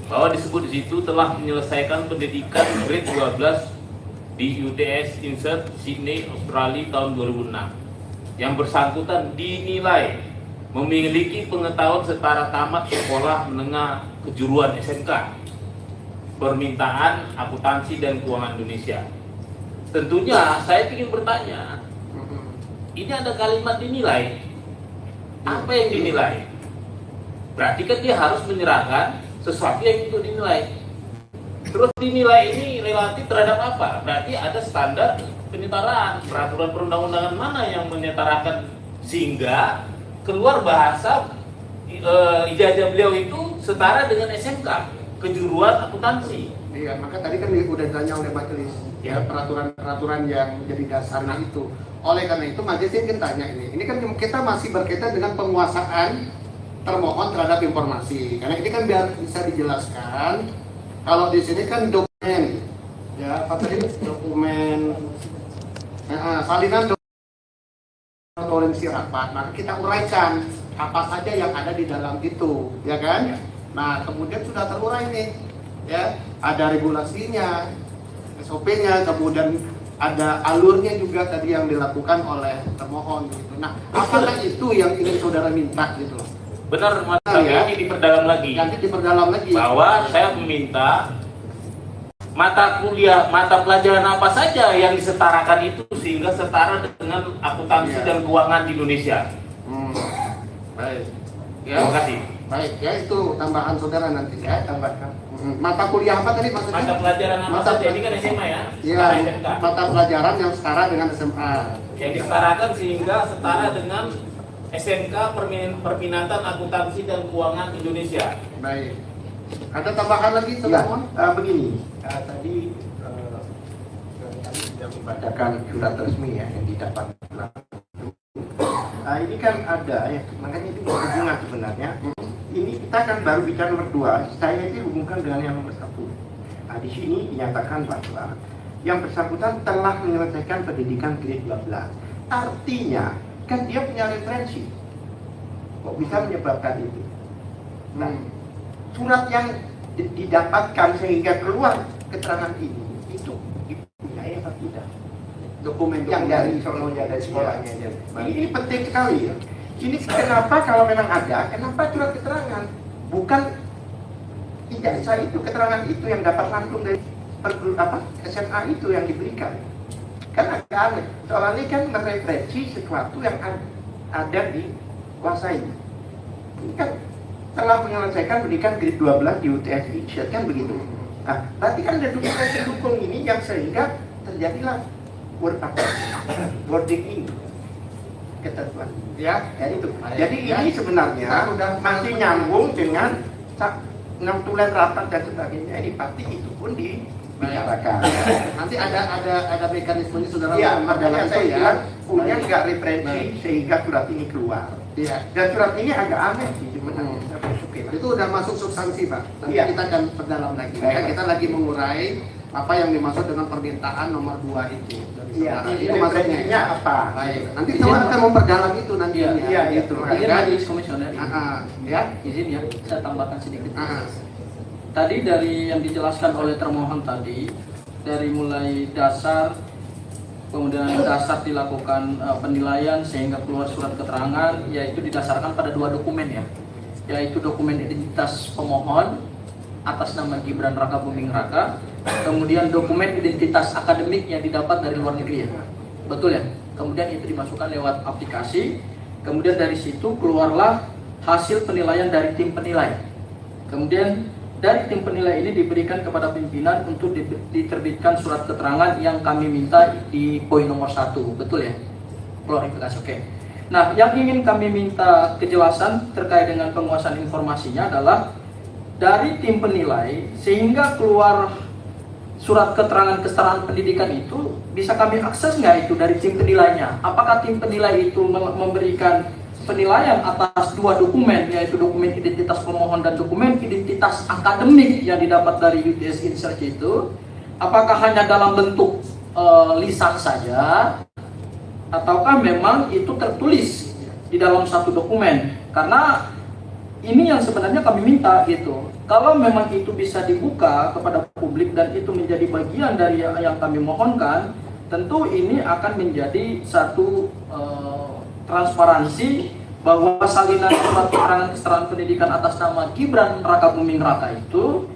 bahwa disebut di situ telah menyelesaikan pendidikan grade 12 di UTS Insert Sydney Australia tahun 2006. Yang bersangkutan dinilai memiliki pengetahuan setara tamat sekolah menengah kejuruan SMK, permintaan akuntansi dan keuangan Indonesia. Tentunya saya ingin bertanya, ini ada kalimat dinilai. Apa yang dinilai? Berarti kan dia harus menyerahkan sesuatu yang itu dinilai. Terus dinilai ini relatif terhadap apa? Berarti ada standar penyetaraan, peraturan perundang-undangan mana yang menyetarakan sehingga keluar bahasa ijazah beliau itu setara dengan SMK, kejuruan akuntansi. Iya, maka tadi kan udah ditanya oleh majelis ya peraturan-peraturan yang menjadi dasarnya itu. Oleh karena itu majelis ingin tanya ini kan kita masih berkaitan dengan penguasaan termohon terhadap informasi. Karena ini kan biar bisa dijelaskan. Kalau di sini kan dokumen, ya apa tadi dokumen salinan toleransi rapat. Maka kita uraikan apa saja yang ada di dalam itu, ya kan? Nah kemudian sudah terurai nih, ya ada regulasinya, SOP-nya, kemudian ada alurnya juga tadi yang dilakukan oleh termohon. Gitu. Nah apakah itu yang ingin saudara minta gitu? Benar, tapi ya. ini diperdalam lagi. Nanti diperdalam lagi. Bahwa saya meminta mata kuliah, mata pelajaran apa saja yang disetarakan itu sehingga setara dengan akuntansi Ya. dan keuangan di Indonesia. Baik. Ya. Terima kasih. Baik, ya itu tambahan saudara nanti ya, tambahkan. Mata kuliah apa tadi maksudnya? Mata pelajaran apa Mata- saja? Ini kan SMA ya? Iya, SMK. mata pelajaran yang setara dengan SMA. Yang disetarakan sehingga setara dengan SMK Perminatan Akuntansi dan Keuangan Indonesia. Baik. Ada tambahan lagi Ya, teman-teman? begini, tadi kami sudah membacakan surat resmi ya yang didapat. Ini kan ada ya, makanya itu berhubungan sebenarnya. Ini kita kan baru bicara nomor 2, saya ini hubungkan dengan yang nomor 1. Nah, di sini dinyatakan bahwa yang bersangkutan telah menyelesaikan pendidikan grade 12. Artinya kan dia punya referensi. Kok bisa menyebabkan itu? Nah, surat yang didapatkan sehingga keluar keterangan ini itu dipunyai atau tidak? Dokumen Yang dari sekolahnya. Ini penting sekali ya. Ini kenapa kalau memang ada, kenapa surat keterangan? Bukan ijazah itu, keterangan itu yang dapat langsung dari SMA itu yang diberikan. Kan agak aneh. Soalnya kan mereferensi sesuatu yang ada di kuasa ini. Ini kan telah menyelesaikan pendidikan grade 12 di UTS Insyad, kan begitu. Nah, berarti kan ada dokumen pendukung ini yang sehingga terjadilah wording ini, ketentuan. Ya itu. Jadi ini sebenarnya masih nyambung dengan tulen rapat dan sebagainya. Ini pasti itu pun dibicarakan. Nanti ada mekanismenya saudara. Iya, makanya dalam saya itu ya. bilang punya nggak referensi sehingga surat ini keluar. Iya. Dan surat ini agak aneh sih sebenarnya. Itu udah masuk substansi, Pak. Nanti Iya. kita akan perdalam lagi. Ya, kita lagi mengurai apa yang dimaksud dengan permintaan nomor 2 itu. Iya, Itu maksudnya apa? Baik. Nanti kita akan memperdalam itu nantinya. Iya, gitu. Izin Ya. Majelis Komisioner, Ya. izin ya, saya tambahkan sedikit. Ah. Tadi dari yang dijelaskan oleh termohon tadi, dari mulai dasar, kemudian dasar dilakukan penilaian sehingga keluar surat keterangan, yaitu didasarkan pada 2 dokumen ya, yaitu dokumen identitas pemohon atas nama Gibran Raka Buming Raka, kemudian dokumen identitas akademik yang didapat dari luar negeri ya, betul ya. Kemudian itu dimasukkan lewat aplikasi, kemudian dari situ keluarlah hasil penilaian dari tim penilai. Kemudian dari tim penilai ini diberikan kepada pimpinan untuk diterbitkan surat keterangan yang kami minta di poin nomor 1, betul ya? Klarifikasi, oke. Nah, yang ingin kami minta kejelasan terkait dengan penguasaan informasinya adalah dari tim penilai sehingga keluar surat keterangan kesetaraan pendidikan itu bisa kami akses nggak itu dari tim penilainya? Apakah tim penilai itu memberikan penilaian atas 2 dokumen, yaitu dokumen identitas pemohon dan dokumen identitas akademik yang didapat dari UTS Insyad itu? Apakah hanya dalam bentuk lisan saja, ataukah memang itu tertulis di dalam satu dokumen? Karena ini yang sebenarnya kami minta gitu. Kalau memang itu bisa dibuka kepada publik dan itu menjadi bagian dari yang kami mohonkan, tentu ini akan menjadi satu transparansi bahwa salinan surat keterangan kesetaraan pendidikan atas nama Gibran Raka Buming Raka itu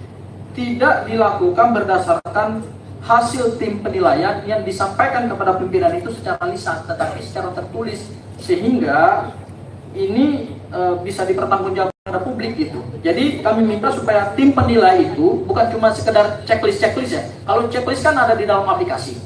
tidak dilakukan berdasarkan hasil tim penilaian yang disampaikan kepada pimpinan itu secara lisan, tetapi secara tertulis, sehingga ini bisa dipertanggungjawabkan kepada publik gitu. Jadi kami minta supaya tim penilai itu bukan cuma sekedar checklist ya. Kalau checklist kan ada di dalam aplikasi,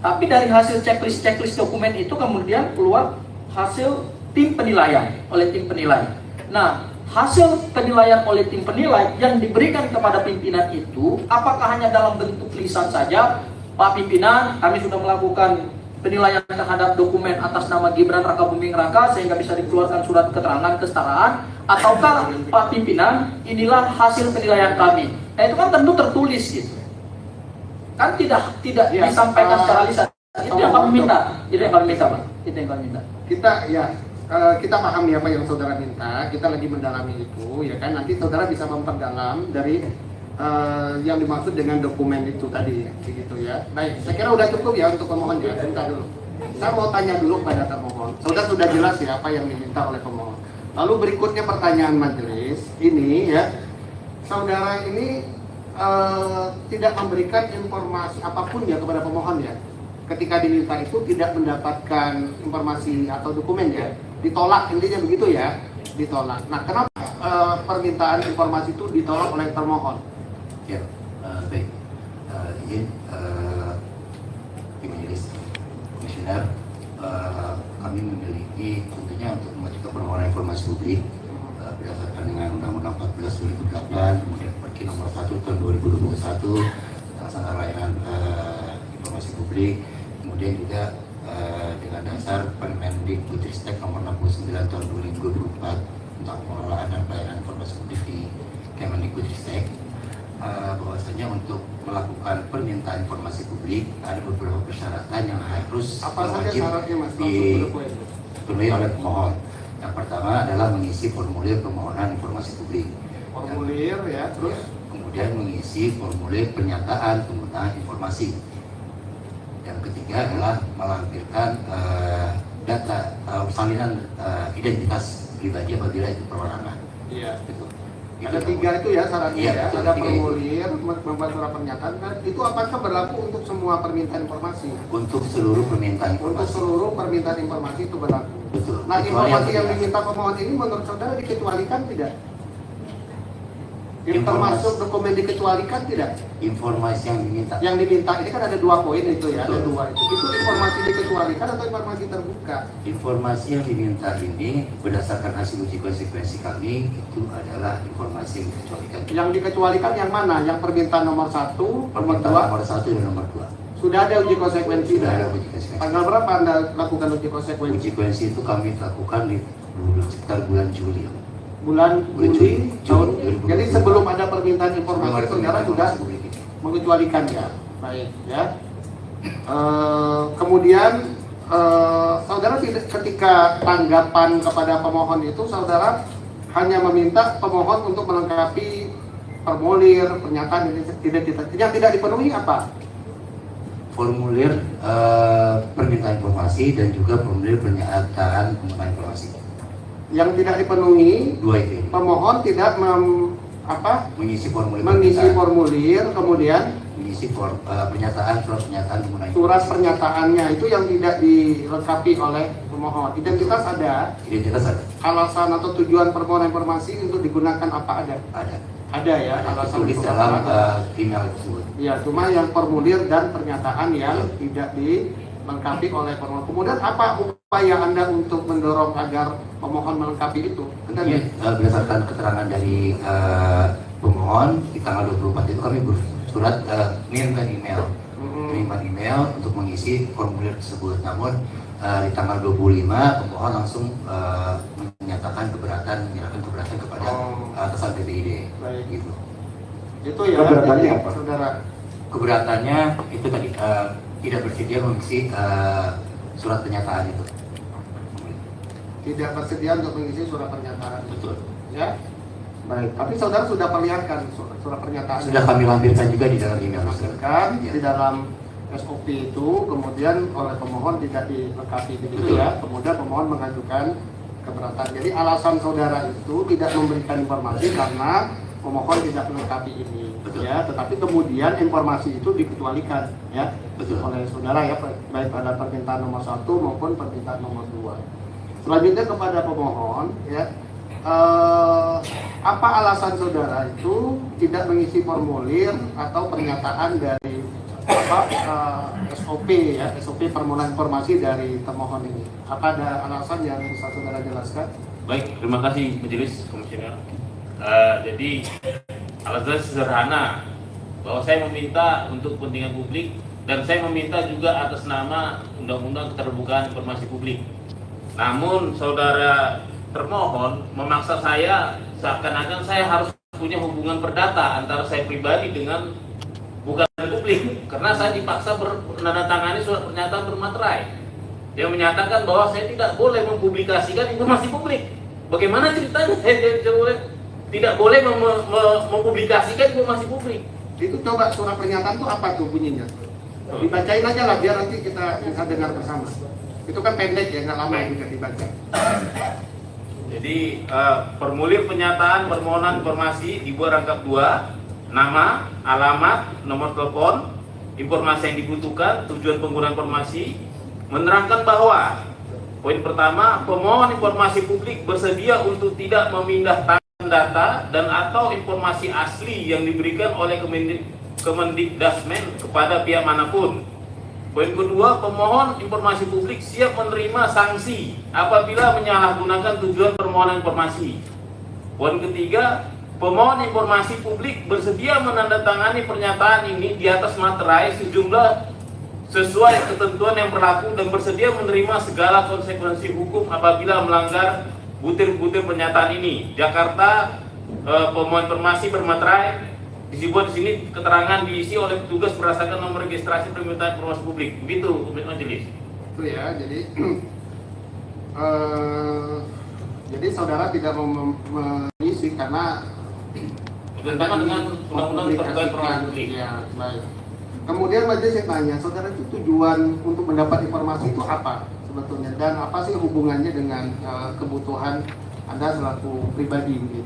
tapi dari hasil checklist dokumen itu kemudian keluar hasil tim penilaian oleh tim penilai. Nah, hasil penilaian oleh tim penilai yang diberikan kepada pimpinan itu apakah hanya dalam bentuk lisan saja? Pak pimpinan, kami sudah melakukan penilaian terhadap dokumen atas nama Gibran Raka Buming Raka sehingga bisa dikeluarkan surat keterangan kesetaraan, ataukah Pak pimpinan, inilah hasil penilaian kami? Nah, itu kan tentu tertulis gitu. Kan tidak Ya, disampaikan secara lisan. Itu yang kami minta. Itu yang kami minta, Pak. Itu yang kami minta. Kita pahami apa yang saudara minta, kita lagi mendalami itu, ya kan. Nanti saudara bisa memperdalam dari yang dimaksud dengan dokumen itu tadi, begitu ya. Baik, saya kira udah cukup ya untuk pemohon ya. Minta dulu. Saya mau tanya dulu pada termohon. Saudara sudah jelas ya apa yang diminta oleh pemohon. Lalu berikutnya pertanyaan majelis ini ya, saudara ini tidak memberikan informasi apapun ya kepada pemohon ya. Ketika diminta itu tidak mendapatkan informasi atau dokumen ya, ditolak, intinya begitu ya, ditolak. Nah, kenapa permintaan informasi itu ditolak oleh termohon? Ya, baik. Izin Majelis Komisioner, kami memiliki tentunya untuk mengajukan permohonan informasi publik berdasarkan dengan Undang-Undang 14/2008, kemudian Perki Nomor 1 Tahun 2021 tentang standar layanan informasi publik, kemudian juga dengan dasar Permendikbudristek Nomor 69 Tahun 2024 tentang pengelolaan dan pelayanan informasi publik di Kemendikbudristek, bahwasanya untuk melakukan permintaan informasi publik ada beberapa persyaratan yang harus wajib dipenuhi oleh pemohon. Yang pertama adalah mengisi formulir permohonan informasi publik. Formulir ya, terus kemudian mengisi formulir pernyataan penggunaan informasi. Yang ketiga adalah melampirkan data salinan identitas pribadi apabila itu perorangan. Iya. Gitu. Ada 3 itu ya syaratnya Iya, ya. betul, Ada 3 formulir, membuat surat pernyataan. Dan itu apakah berlaku untuk semua permintaan informasi? Untuk seluruh permintaan Untuk informasi. seluruh permintaan informasi itu berlaku. Betul. Nah, Kecuali informasi yang tidak. diminta pemohon ini menurut saudara dikecualikan tidak? Yang Informasi. termasuk dokumen dikecualikan tidak? Informasi yang diminta. Yang diminta ini kan ada 2 poin itu ya, ada Betul. 2 itu. Itu informasi dikecualikan atau informasi terbuka? Informasi yang diminta ini berdasarkan hasil uji konsekuensi kami itu adalah informasi yang dikecualikan. Yang dikecualikan yang mana? Yang permintaan nomor 1, nomor Permintaan 2? nomor 1 dan nomor 2. Sudah ada uji konsekuensi? Sudah ada uji konsekuensi. Tanggal berapa Anda lakukan uji konsekuensi? Uji konsekuensi itu kami lakukan di sekitar bulan Juli. Bulan Juli tahun. 2020. Jadi sebelum ada permintaan informasi, Sebelum ada saudara permintaan sudah informasi publik. mengecualikan ya. Baik ya. Kemudian saudara tidak, ketika tanggapan kepada pemohon itu saudara hanya meminta pemohon untuk melengkapi formulir pernyataan identitas. Yang tidak dipenuhi apa? Formulir permintaan informasi dan juga formulir pernyataan penggunaan informasi. Yang tidak dipenuhi, 2 itu. pemohon tidak Mengisi formulir. mengisi permintaan. formulir, kemudian Mengisi pernyataan surat pernyataan penggunaan surat informasi. pernyataannya itu yang tidak dilengkapi oleh pemohon. Identitas ada, Identitas ada. alasan atau tujuan permohonan informasi untuk digunakan apa ada? Ada. Ada ya, alasan Tulis untuk dalam apa? email tersebut. Ya, cuma yang formulir dan pernyataan yang tidak dilengkapi oleh pemohon. Kemudian apa upaya Anda untuk mendorong agar pemohon melengkapi itu? Anda Ya, berdasarkan keterangan dari pemohon di tanggal 24 itu kami bersurat mengirimkan email untuk mengisi formulir tersebut. Namun di tanggal 25 pemohon langsung menyatakan menyerahkan keberatan kepada atasan PPID. Baik. Gitu. Itu ya, Keberatannya jadi, apa? saudara. Keberatannya itu tadi tidak bersedia mengisi surat pernyataan itu. Tidak bersedia untuk mengisi surat pernyataan. Betul. Ya. Baik, tapi saudara sudah perlihatkan surat pernyataan. Sudah kami lampirkan juga di dalam email tersebut. Kan Ya. di dalam SOP itu kemudian oleh pemohon tidak dilengkapi begitu Betul. ya. Kemudian pemohon mengajukan keberatan. Jadi alasan saudara itu tidak memberikan informasi karena pemohon tidak melengkapi ini. Betul. Ya, tetapi kemudian informasi itu dikecualikan ya Betul. oleh saudara ya, baik pada permintaan nomor 1 maupun permintaan nomor 2. Selanjutnya kepada pemohon ya, apa alasan saudara itu tidak mengisi formulir atau pernyataan dari SOP ya, SOP permohonan informasi dari termohon ini? Apa ada alasan yang bisa saudara jelaskan? Baik, terima kasih Majelis Komisioner. Jadi alasannya sederhana, bahwa saya meminta untuk kepentingan publik dan saya meminta juga atas nama Undang-Undang Keterbukaan Informasi Publik. Namun saudara termohon memaksa saya seakan-akan saya harus punya hubungan perdata antara saya pribadi dengan bukan publik, karena saya dipaksa menandatangani surat pernyataan bermaterai yang menyatakan bahwa saya tidak boleh mempublikasikan informasi publik. Bagaimana ceritanya saya tidak boleh mempublikasikan informasi publik? Itu coba surat pernyataan itu apa tuh bunyinya? Dibacain aja lah biar nanti kita bisa dengar bersama. Itu kan pendek ya, nggak lama juga dibaca. Jadi formulir pernyataan permohonan informasi dibuat rangkap 2, nama, alamat, nomor telepon, informasi yang dibutuhkan, tujuan penggunaan informasi, menerangkan bahwa poin pertama, pemohon informasi publik bersedia untuk tidak memindahkan data dan atau informasi asli yang diberikan oleh Kemendikbudrismen kepada pihak manapun. Poin kedua, pemohon informasi publik siap menerima sanksi apabila menyalahgunakan tujuan permohonan informasi. Poin ketiga, pemohon informasi publik bersedia menandatangani pernyataan ini di atas materai sejumlah sesuai ketentuan yang berlaku dan bersedia menerima segala konsekuensi hukum apabila melanggar butir-butir pernyataan ini. Jakarta, pemohon informasi bermaterai dibuat di sini keterangan diisi oleh petugas berdasarkan nomor registrasi permintaan informasi publik. Begitu, Majelis. Itu ya, jadi saudara tidak mengisi karena bertentangan dengan undang-undang terkait pelayanan publik. Ya, baik. Kemudian majelis saya tanya, saudara itu tujuan untuk mendapat informasi itu apa sebetulnya, dan apa sih hubungannya dengan kebutuhan Anda selaku pribadi gitu?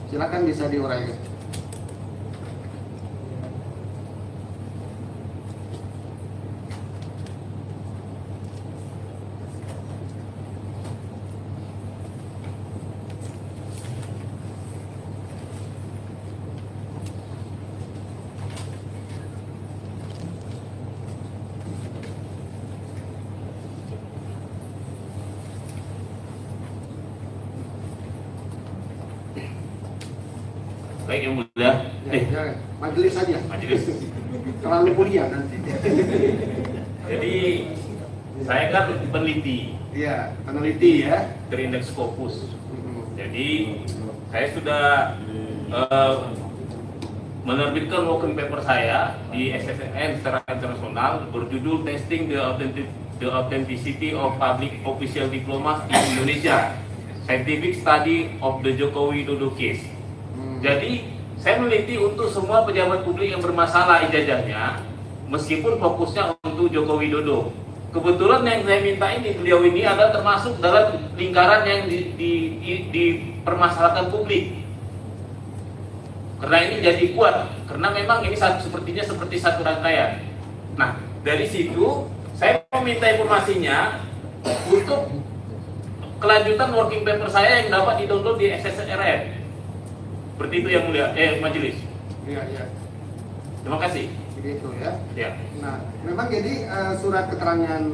Silakan bisa diuraikan. Baik yang mulia, Ya, majelis saja. majelis. Terlalu mulia nanti. Jadi saya kan peneliti Iya, peneliti ya. terindeks Scopus. Mhm. Jadi saya sudah menerbitkan working paper saya di SSN secara internasional berjudul Testing the Authenticity of Public Official Diplomas in Indonesia, Scientific Study of the Jokowi Dodo Case. Jadi saya meneliti untuk semua pejabat publik yang bermasalah ijazahnya, meskipun fokusnya untuk Joko Widodo. Kebetulan yang saya minta ini, beliau ini adalah termasuk dalam lingkaran yang dipermasalahkan publik. Karena ini jadi kuat, karena memang ini sepertinya seperti satu rangkaian. Nah, dari situ saya meminta informasinya untuk kelanjutan working paper saya yang dapat didownload di SSRN. Seperti itu yang mulia, majelis. Iya, iya. Terima kasih. Jadi itu ya. Ya. Nah, memang jadi surat keterangan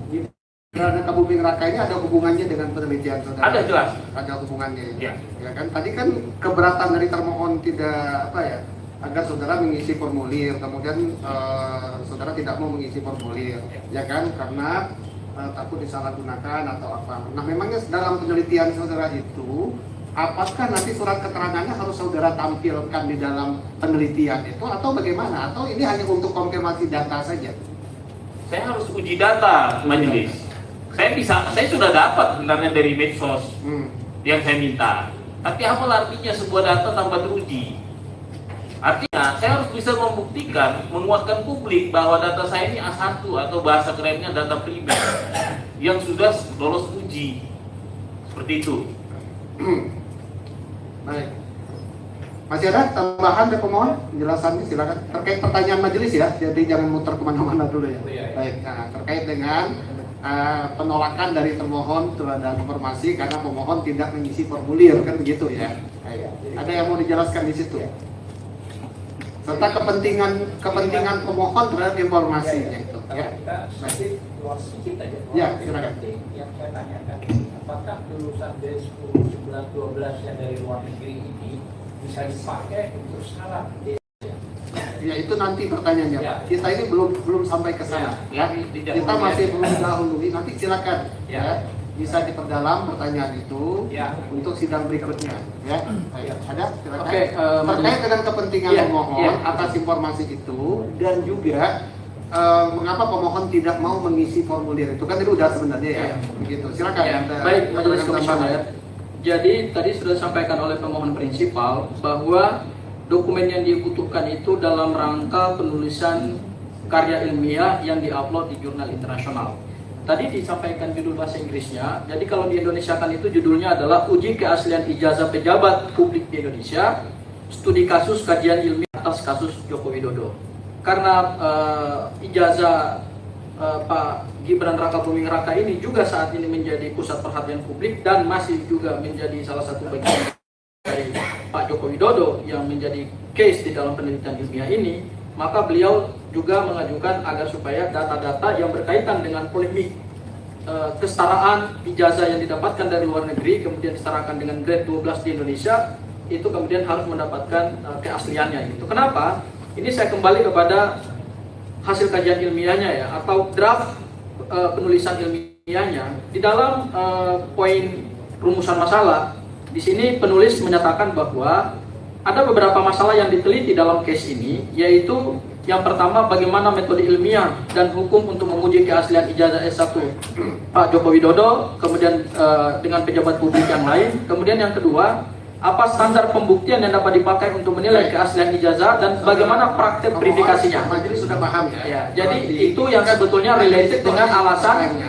Gibran Raka-Buming Raka ini ada hubungannya dengan penelitian saudara? Ada, jelas. Ada hubungannya. Ya. Ya kan? Tadi kan keberatan dari termohon tidak agar saudara mengisi formulir, kemudian saudara tidak mau mengisi formulir, ya kan? Karena takut disalahgunakan atau apa. Nah, memangnya dalam penelitian saudara itu, apakah nanti surat keterangannya harus saudara tampilkan di dalam penelitian itu atau bagaimana? Atau ini hanya untuk konfirmasi data saja? Saya harus uji data, majelis. Saya sudah dapat sebenarnya dari medsos yang saya minta. Tapi apa artinya sebuah data tanpa teruji? Artinya saya harus bisa membuktikan, menguatkan publik bahwa data saya ini A1 atau bahasa kerennya data primer yang sudah lolos uji. Seperti itu. Baik. Masih ada tambahan dari pemohon? Penjelasannya silakan. Terkait pertanyaan majelis ya, jadi jangan muter kemana-mana dulu ya. Baik. Nah, terkait dengan penolakan dari termohon terhadap informasi karena pemohon tidak mengisi formulir, kan begitu ya. Baik. Ada yang mau dijelaskan di situ? Serta kepentingan pemohon terhadap informasinya itu. Ya. Kita luar sedikit aja. Ya, silakan. Yang saya tanyakan, apakah lulusan dari 10, 11, 12 yang dari luar negeri ini bisa dipakai untuk syarat? Ya, itu nanti pertanyaannya. Ya. Kita ini belum sampai ke sana. Ya. Kita masih belum dahului. Nanti silakan. Ya. Bisa diperdalam pertanyaan itu untuk sidang berikutnya. Ya. Ada? Silakan. Oke, terkait dengan kepentingan Iya, pemohon iya. atas informasi itu dan juga mengapa pemohon tidak mau mengisi formulir itu kan itu udah sebenarnya ya. Begitu. Silakan. Ya, Ada baik, majelis pertanyaan komisioner. tambahan. Jadi tadi sudah disampaikan oleh pemohon prinsipal bahwa dokumen yang dibutuhkan itu dalam rangka penulisan karya ilmiah yang diupload di jurnal internasional. Tadi disampaikan judul bahasa Inggrisnya, jadi kalau di Indonesia kan itu judulnya adalah Uji Keaslian Ijazah Pejabat Publik di Indonesia, Studi Kasus Kajian Ilmiah atas Kasus Joko Widodo. Karena ijazah Pak Gibran Raka-Buming Raka ini juga saat ini menjadi pusat perhatian publik dan masih juga menjadi salah satu bagian dari Pak Joko Widodo yang menjadi case di dalam penelitian ilmiah ini, maka beliau juga mengajukan agar supaya data-data yang berkaitan dengan polemik kesetaraan ijazah yang didapatkan dari luar negeri kemudian disetarakan dengan grade 12 di Indonesia itu kemudian harus mendapatkan keasliannya. Itu kenapa? Ini saya kembali kepada hasil kajian ilmiahnya ya, atau draft penulisan ilmiahnya. Di dalam poin rumusan masalah, di sini penulis menyatakan bahwa ada beberapa masalah yang diteliti dalam case ini, yaitu yang pertama bagaimana metode ilmiah dan hukum untuk menguji keaslian ijazah S1 Pak Joko Widodo, kemudian dengan pejabat publik yang lain. Kemudian yang kedua, apa standar pembuktian yang dapat dipakai untuk menilai keaslian ijazah dan bagaimana praktek verifikasinya. Majelis sudah paham ya. Ya, jadi itu yang sebetulnya related dengan alasan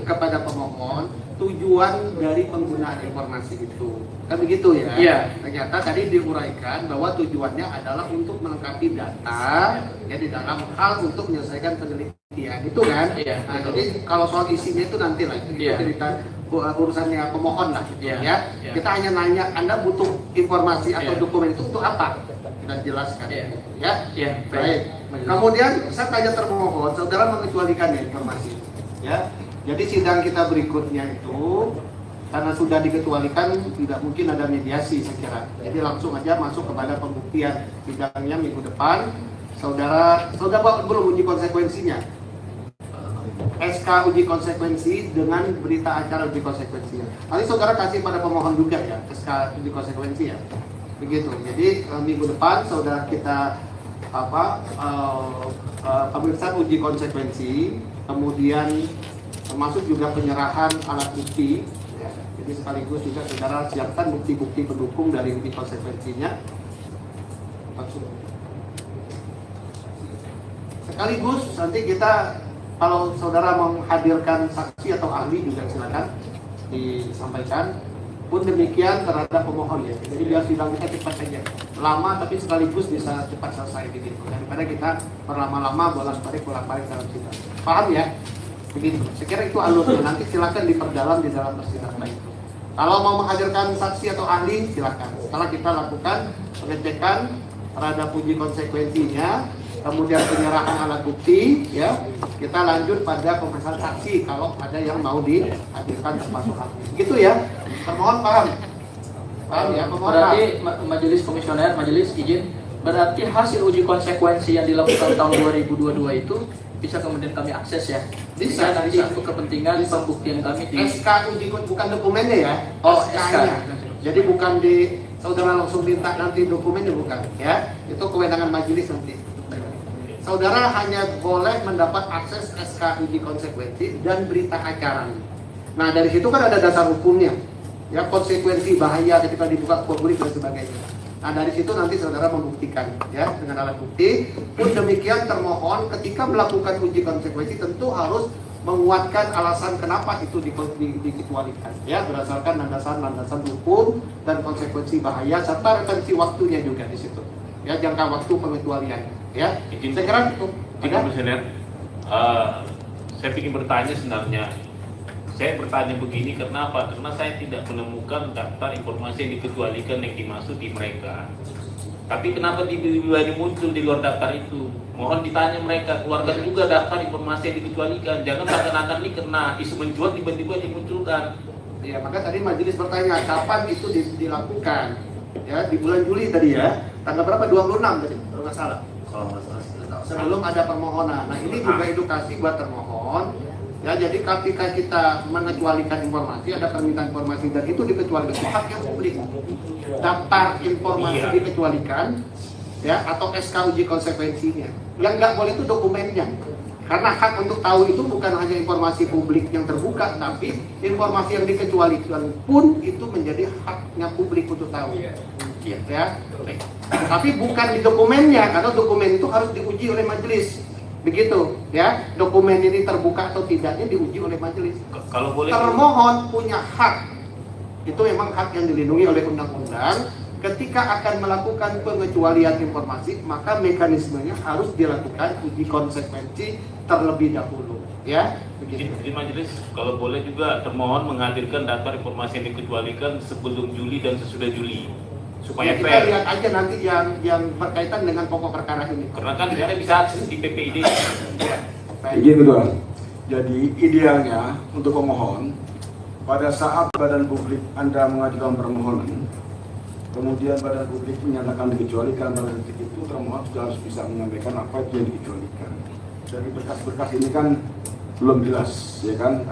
kepada pemohon tujuan dari penggunaan informasi itu. Kan begitu ya? Iya. Ternyata tadi diuraikan bahwa tujuannya adalah untuk melengkapi data ya di dalam hal untuk menyelesaikan penelitian. Itu kan? Iya. Nah, jadi kalau soal isinya itu nanti lah itu Iya. cerita urusannya pemohon lah gitu Iya. ya. Iya. Kita hanya nanya Anda butuh informasi atau Iya. dokumen itu untuk apa? Kita jelaskan. Iya. Ya. Iya. Baik. Kemudian saya tanya termohon, saudara mengecualikan ya informasi. Ya. Jadi sidang kita berikutnya itu karena sudah dikecualikan tidak mungkin ada mediasi saya kira. Jadi langsung aja masuk kepada pembuktian. Sidangnya minggu depan. Saudara belum uji konsekuensinya. SK uji konsekuensi dengan berita acara uji konsekuensinya. Nanti saudara kasih pada pemohon juga ya SK uji konsekuensi ya. Begitu. Jadi minggu depan saudara kita pemeriksaan uji konsekuensi, kemudian termasuk juga penyerahan alat bukti ya. Jadi sekaligus juga saudara siapkan bukti-bukti pendukung dari uji konsekuensinya. Sekaligus nanti kita kalau saudara menghadirkan saksi atau ahli juga silakan disampaikan. Pun demikian terhadap pemohon ya. Jadi biar sidang kita cepat saja. Lama tapi sekaligus bisa cepat selesai begitu. Daripada kita berlama-lama bolak-balik dalam sidang. Paham ya? Begitu. Saya kira itu alurnya. Nanti silakan diperdalam di dalam persidangan itu. Kalau mau menghadirkan saksi atau ahli silakan. Setelah kita lakukan pengecekan terhadap uji konsekuensinya, kemudian penyerahan alat bukti, ya kita lanjut pada pemeriksaan saksi kalau ada yang mau dihadirkan termasuk ahli. Gitu ya. Termohon paham? Paham ya? Pemohon berarti majelis komisioner, majelis izin, berarti hasil uji konsekuensi yang dilakukan tahun 2022 itu bisa kemudian kami akses ya. Bisa nanti untuk kepentingan pembuktian kami di SK uji bukan dokumennya ya. Oh, SK-nya. Jadi bukan di saudara langsung minta nanti dokumennya bukan ya. Itu kewenangan majelis nanti. Saudara hanya boleh mendapat akses SK uji konsekuensi dan berita acara. Nah, dari situ kan ada dasar hukumnya. Ya, konsekuensi bahaya ketika dibuka publik dan sebagainya. Nah, dari situ nanti saudara membuktikan ya dengan alat bukti. Pun demikian termohon ketika melakukan uji konsekuensi tentu harus menguatkan alasan kenapa itu dikecualikan ya berdasarkan landasan hukum dan konsekuensi bahaya serta retensi waktunya juga di situ. Ya, jangka waktu pengecualian ya. Saya kira itu. Komisioner, saya ingin bertanya sebenarnya. Saya bertanya begini karena apa? Karena saya tidak menemukan daftar informasi yang dikecualikan yang dimaksud di mereka. Tapi kenapa tiba-tiba muncul di luar daftar itu? Mohon ditanya mereka, keluarkan juga daftar informasi yang dikecualikan. Jangan seakan-akan ini karena isu mencuat tiba-tiba dimunculkan. Ya, maka tadi majelis bertanya kapan itu dilakukan? Ya, di bulan Juli tadi ya. Tanggal berapa? 26 tadi, kalau nggak salah. Sebelum ada permohonan. Nah, ini juga edukasi buat termohon. Ya, jadi ketika kita mengecualikan informasi, ada permintaan informasi dan itu dikecualikan, itu hak yang publik. Daftar informasi dikecualikan, ya, atau SK uji konsekuensinya. Yang nggak boleh itu dokumennya. Karena hak untuk tahu itu bukan hanya informasi publik yang terbuka, tapi informasi yang dikecualikan pun itu menjadi haknya publik untuk tahu. Ya, tapi bukan di dokumennya, karena dokumen itu harus diuji oleh majelis. Begitu ya, dokumen ini terbuka atau tidaknya diuji oleh majelis. Kalau boleh, termohon punya hak, itu memang hak yang dilindungi oleh undang-undang. Ketika akan melakukan pengecualian informasi, maka mekanismenya harus dilakukan uji konsekuensi terlebih dahulu. Ya, begitu. Di majelis, kalau boleh juga termohon menghadirkan daftar informasi yang dikecualikan sebelum Juli dan sesudah Juli. Supaya ya, kita fair. lihat aja nanti yang berkaitan dengan pokok perkara ini. Karena kan kita bisa akses di PPID. Izin kedua. Jadi idealnya untuk pemohon pada saat badan publik Anda mengajukan permohonan, kemudian badan publik menyatakan dikecualikan pada detik itu, termohon sudah harus bisa menyampaikan apa itu yang dikecualikan. Dari berkas-berkas ini kan belum jelas, ya kan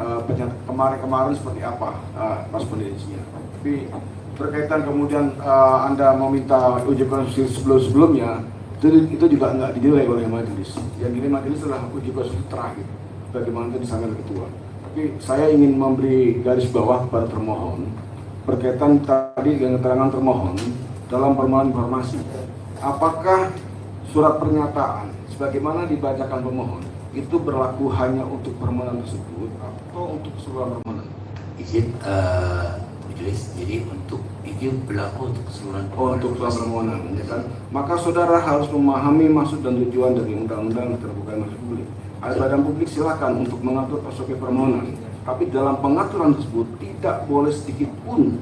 kemarin seperti apa korespondensinya. Tapi berkaitan kemudian Anda meminta uji konstitusi sebelumnya, itu juga nggak dinilai oleh majelis. Yang dinilai majelis adalah uji konstitusi terakhir, bagaimana itu disampaikan ketua. Tapi saya ingin memberi garis bawah kepada termohon berkaitan tadi dengan keterangan termohon dalam permohonan informasi. Apakah surat pernyataan sebagaimana dibacakan pemohon itu berlaku hanya untuk permohonan tersebut atau untuk keseluruhan permohonan? Izin majelis, jadi untuk izin berlaku untuk keseluruhan Untuk permohonan, ya kan? Maka saudara harus memahami maksud dan tujuan dari undang-undang keterbukaan informasi publik. Ada badan publik silakan untuk mengatur SOP permohonan, tapi dalam pengaturan tersebut tidak boleh sedikit pun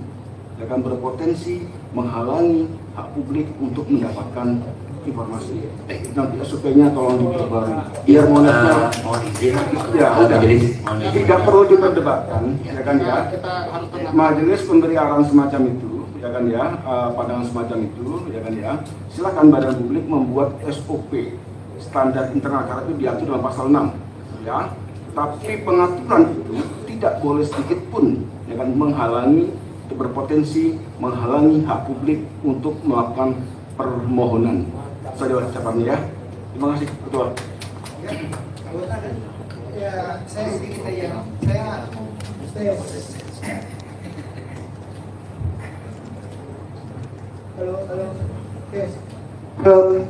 akan berpotensi menghalangi hak publik untuk mendapatkan informasi. Nanti SOP-nya tolong diperbarui. Biar mohon izin, ya, majelis, tidak perlu diperdebatkan, ya kan ya. Majelis memberi arahan semacam itu, ya kan ya, pandangan semacam itu, ya kan ya. Silakan badan publik membuat SOP standar internal karena itu diatur dalam pasal 6, ya. Tapi pengaturan itu tidak boleh sedikit pun, ya kan, menghalangi, berpotensi menghalangi hak publik untuk melakukan permohonan. Saya ucapannya ya. Terima kasih Ketua. Ya, saya sedikit aja.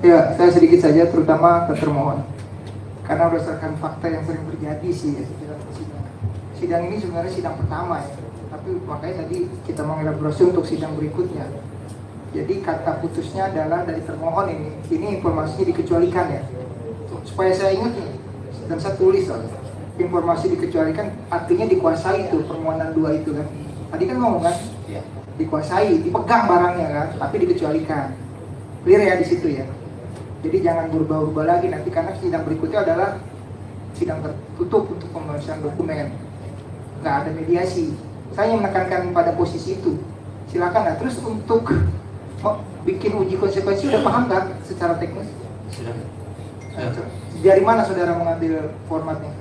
Ya, saya sedikit saja, terutama ke termohon. Karena berdasarkan fakta yang sering terjadi sih ya, sidang ini sebenarnya sidang pertama ya. Tapi makanya tadi kita mengelaborasi untuk sidang berikutnya. Jadi kata putusnya adalah dari termohon ini informasinya dikecualikan ya. Supaya saya ingat nih, dan saya tulis soalnya. Informasi dikecualikan artinya dikuasai tuh permohonan 2 itu kan. Tadi kan ngomong kan? Ya. Dikuasai, dipegang barangnya kan, tapi dikecualikan. Clear ya di situ ya. Jadi jangan berubah-ubah lagi nanti karena sidang berikutnya adalah sidang tertutup untuk pembahasan dokumen. Nggak ada mediasi. Saya menekankan pada posisi itu. Silakan lah. Terus untuk bikin uji konsekuensi udah paham kan secara teknis? Sudah. Dari mana saudara mengambil formatnya?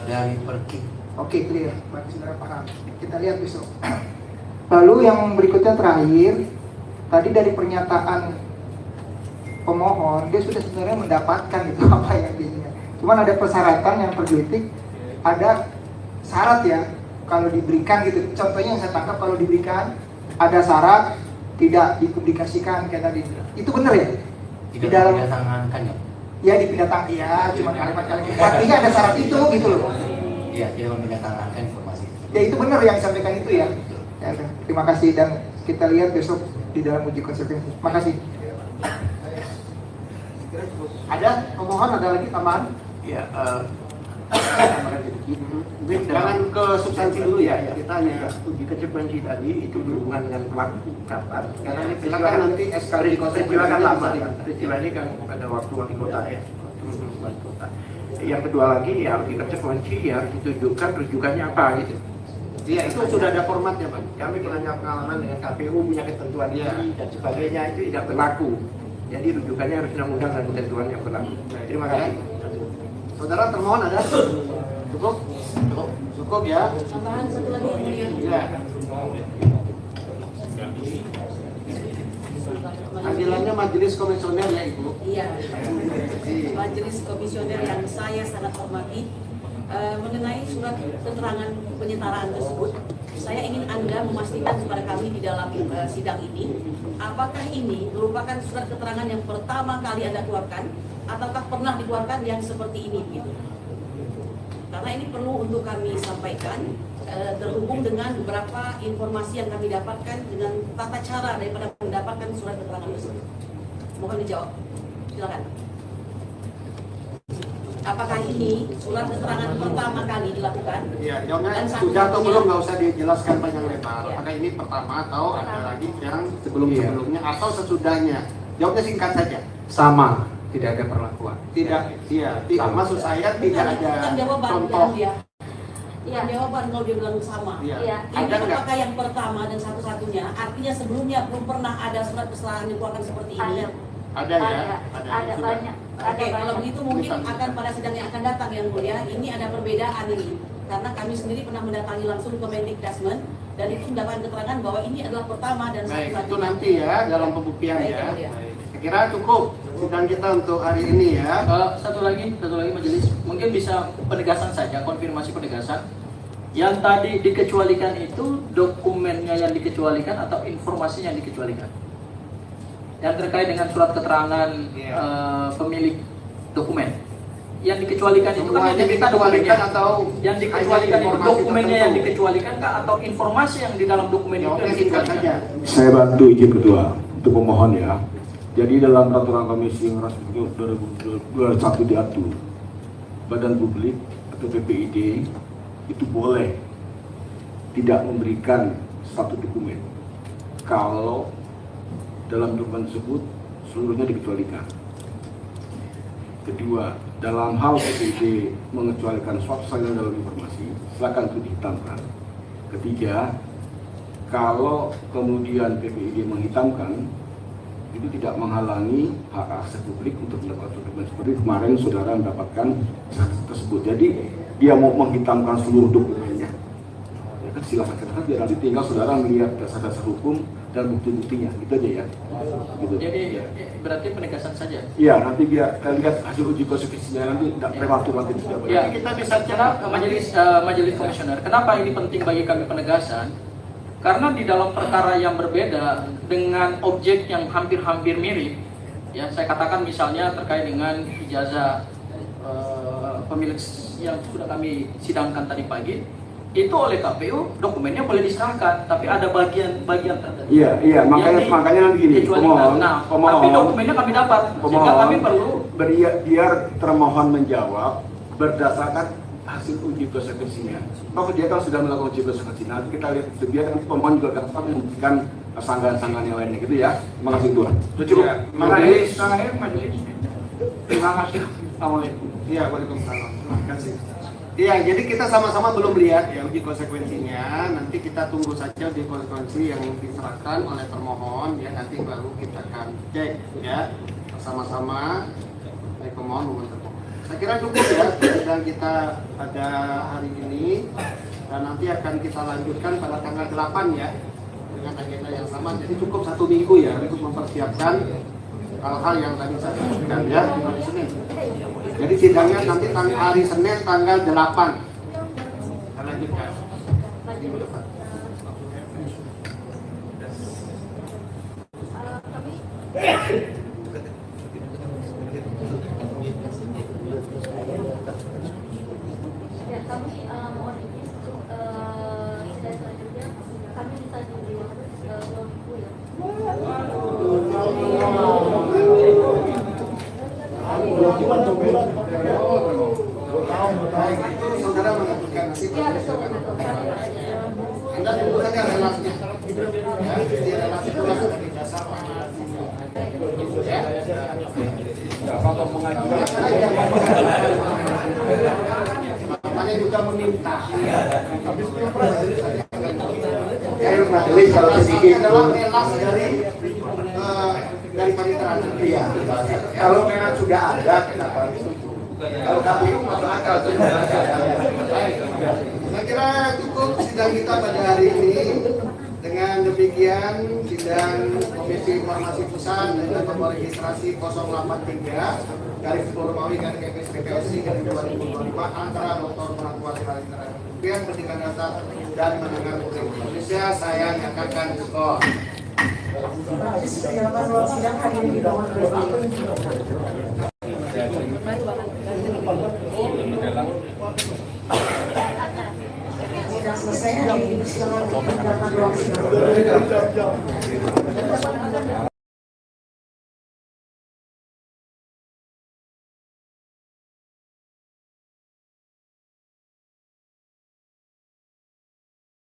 Dari Perki. Oke, clear. Berarti saudara paham. Kita lihat besok. Lalu yang berikutnya terakhir, tadi dari pernyataan pemohon, dia sudah sebenarnya mendapatkan itu apa yang dia ingat. Cuman ada persyaratan yang tergelitik, ada syarat ya kalau diberikan gitu. Contohnya yang saya tangkap kalau diberikan ada syarat tidak dipublikasikan kayak tadi. Itu benar ya? Tidak ditangankan ya? Ya dipindah tangan, ya cuma kalimat-kalimat. Artinya ada syarat itu gitu loh. Iya, dia memindahkan informasi. Ya itu benar yang disampaikan itu ya. Ya, terima kasih dan kita lihat besok di dalam uji konsekuensi. Makasih. Ada pemohon, ada lagi tambahan? Ya, Jangan ke substansi dulu ya. Kita hanya uji konsekuensi tadi itu berhubungan dengan waktu kapan. Karena ini silakan nanti SKD silakan lama. Peristiwa ini kan ada waktu wali kota ya. Wali kota. Yang kedua lagi ya uji konsekuensi ya ditunjukkan rujukannya apa gitu. Iya, itu sudah ada formatnya, Pak. Kami punya pengalaman dengan KPU punya ketentuan dan sebagainya itu tidak berlaku. Jadi rujukannya harus undang-undang dan ketentuan yang berlaku. Terima kasih. Saudara termohon ada? Cukup? Cukup ya? Tambahan satu lagi yang mulia. Iya. Panggilannya majelis komisioner ya Ibu? Iya, majelis komisioner yang saya sangat hormati, mengenai surat keterangan penyetaraan tersebut, saya ingin Anda memastikan kepada kami di dalam sidang ini, apakah ini merupakan surat keterangan yang pertama kali Anda keluarkan, ataukah pernah dikeluarkan yang seperti ini gitu? Karena ini perlu untuk kami sampaikan, terhubung dengan beberapa informasi yang kami dapatkan dengan tata cara daripada mendapatkan surat keterangan tersebut. Mohon dijawab, silakan. Apakah ini surat keterangan pertama kali dilakukan? Iya, jawabnya Dan sudah atau satunya- belum, nggak usah dijelaskan panjang lebar. Iya. Apakah ini pertama atau ada lagi yang sebelum-sebelumnya atau sesudahnya? Jawabnya singkat saja. Sama, tidak ada perlakuan. Tidak, iya, tidak. Maksud saya tidak ada Bukan jawaban contoh. dia. Iya. Jawaban kalau dia bilang sama. Iya. Iya. Ini Ada nggak? apakah yang pertama dan satu-satunya? Artinya sebelumnya belum pernah ada surat kesalahan dikeluarkan seperti ini. Ada. Ada ya? Ada Sudah. banyak. Oke, kalau begitu mungkin akan pada sidang yang akan datang yang mulia, ini ada perbedaan ini. Karena kami sendiri pernah mendatangi langsung ke Mendikbud dan itu mendapatkan keterangan bahwa ini adalah pertama dan Baik, itu satu-satunya. nanti ya dalam pembuktian Baik, ya. yang mulia. Saya kira cukup sidang kita untuk hari ini ya. Satu lagi majelis, mungkin bisa penegasan saja, konfirmasi penegasan. Yang tadi dikecualikan itu dokumennya yang dikecualikan atau informasinya yang dikecualikan? Yang terkait dengan surat keterangan pemilik dokumen. Yang dikecualikan itu kan yang diminta dokumennya, atau yang dikecualikan itu dokumennya yang dikecualikan kah, atau informasi yang di dalam dokumen itu yang dikecualikan? Saya bantu izin ketua untuk pemohon ya. Jadi dalam peraturan komisi yang 2021 diatur badan publik atau PPID itu boleh tidak memberikan satu dokumen kalau dalam dokumen tersebut seluruhnya dikecualikan. Kedua, dalam hal PPID mengecualikan suatu salinan dalam informasi, silakan itu dihitamkan. Ketiga, kalau kemudian PPID menghitamkan, itu tidak menghalangi hak akses publik untuk mendapatkan dokumen seperti kemarin saudara mendapatkan tersebut. Jadi dia mau menghitamkan seluruh dokumennya, ya kan silakan katakan, biar nanti tinggal saudara melihat dasar-dasar hukum dan bukti-buktinya, gitu aja ya. Gitu. Jadi berarti penegasan saja. Iya, nanti biar kita lihat hasil uji konsekuensinya, nanti tidak prematur nanti tidak. Ya, kita bisa bicara ke majelis komisioner. Kenapa ini penting bagi kami penegasan? Karena di dalam perkara yang berbeda dengan objek yang hampir-hampir mirip, ya saya katakan misalnya terkait dengan ijazah pemilik yang sudah kami sidangkan tadi pagi, itu oleh KPU dokumennya boleh diserahkan, tapi ada bagian tertentu. Iya, makanya nanti gini, pemohon, tapi dokumennya kami dapat, sehingga kami perlu biar termohon menjawab berdasarkan hasil uji konsekuensinya. Kalau dia kan sudah melakukan uji konsekuensi, nanti kita lihat biar nanti pemohon juga dapat memberikan sanggahan-sanggahan yang lainnya, gitu ya. Terima kasih Tuhan. Cukup. Majelis. Terima kasih. Assalamualaikum. Iya, waalaikumsalam. Terima kasih. Iya, jadi kita sama-sama belum lihat ya uji konsekuensinya. Nanti kita tunggu saja uji konsekuensi yang diserahkan oleh termohon, ya nanti baru kita akan cek ya bersama-sama baik pemohon maupun termohon. Saya kira cukup ya sidang kita pada hari ini, dan nanti akan kita lanjutkan pada tanggal 8 ya dengan agenda yang sama. Jadi cukup 1 minggu ya untuk mempersiapkan hal-hal yang tadi saya sebutkan ya di hari Senin. Jadi sidangnya nanti hari Senin tanggal 8. Kita lanjutkan. Ya, kami mohon izin untuk sidang selanjutnya kami bisa di 2 minggu ya. Saudara menentukan nasib. Iya, betul. Anda tunggu saja relasinya. Ya, di relasi itu langsung kerjasama. Ya. Makanya juga meminta. Ayo majelis kalau sedikit adalah relas dari panitera. Iya. Kalau memang sudah ada, kenapa ditutup? Kalau KPU masuk akal tuh. Saya kira cukup sidang kita pada hari ini. Dengan demikian sidang Komisi Informasi Pusat dan Nomor Registrasi 083 garis Romawi garis PPSI garis 2025 antara Dr. Penatuan Salina yang Pendidikan Dasar dan Menengah Republik Indonesia saya nyatakan skor. Sidang hari ini dibangun oleh Sudah selesai hari ini, silakan dapat ruang sidang.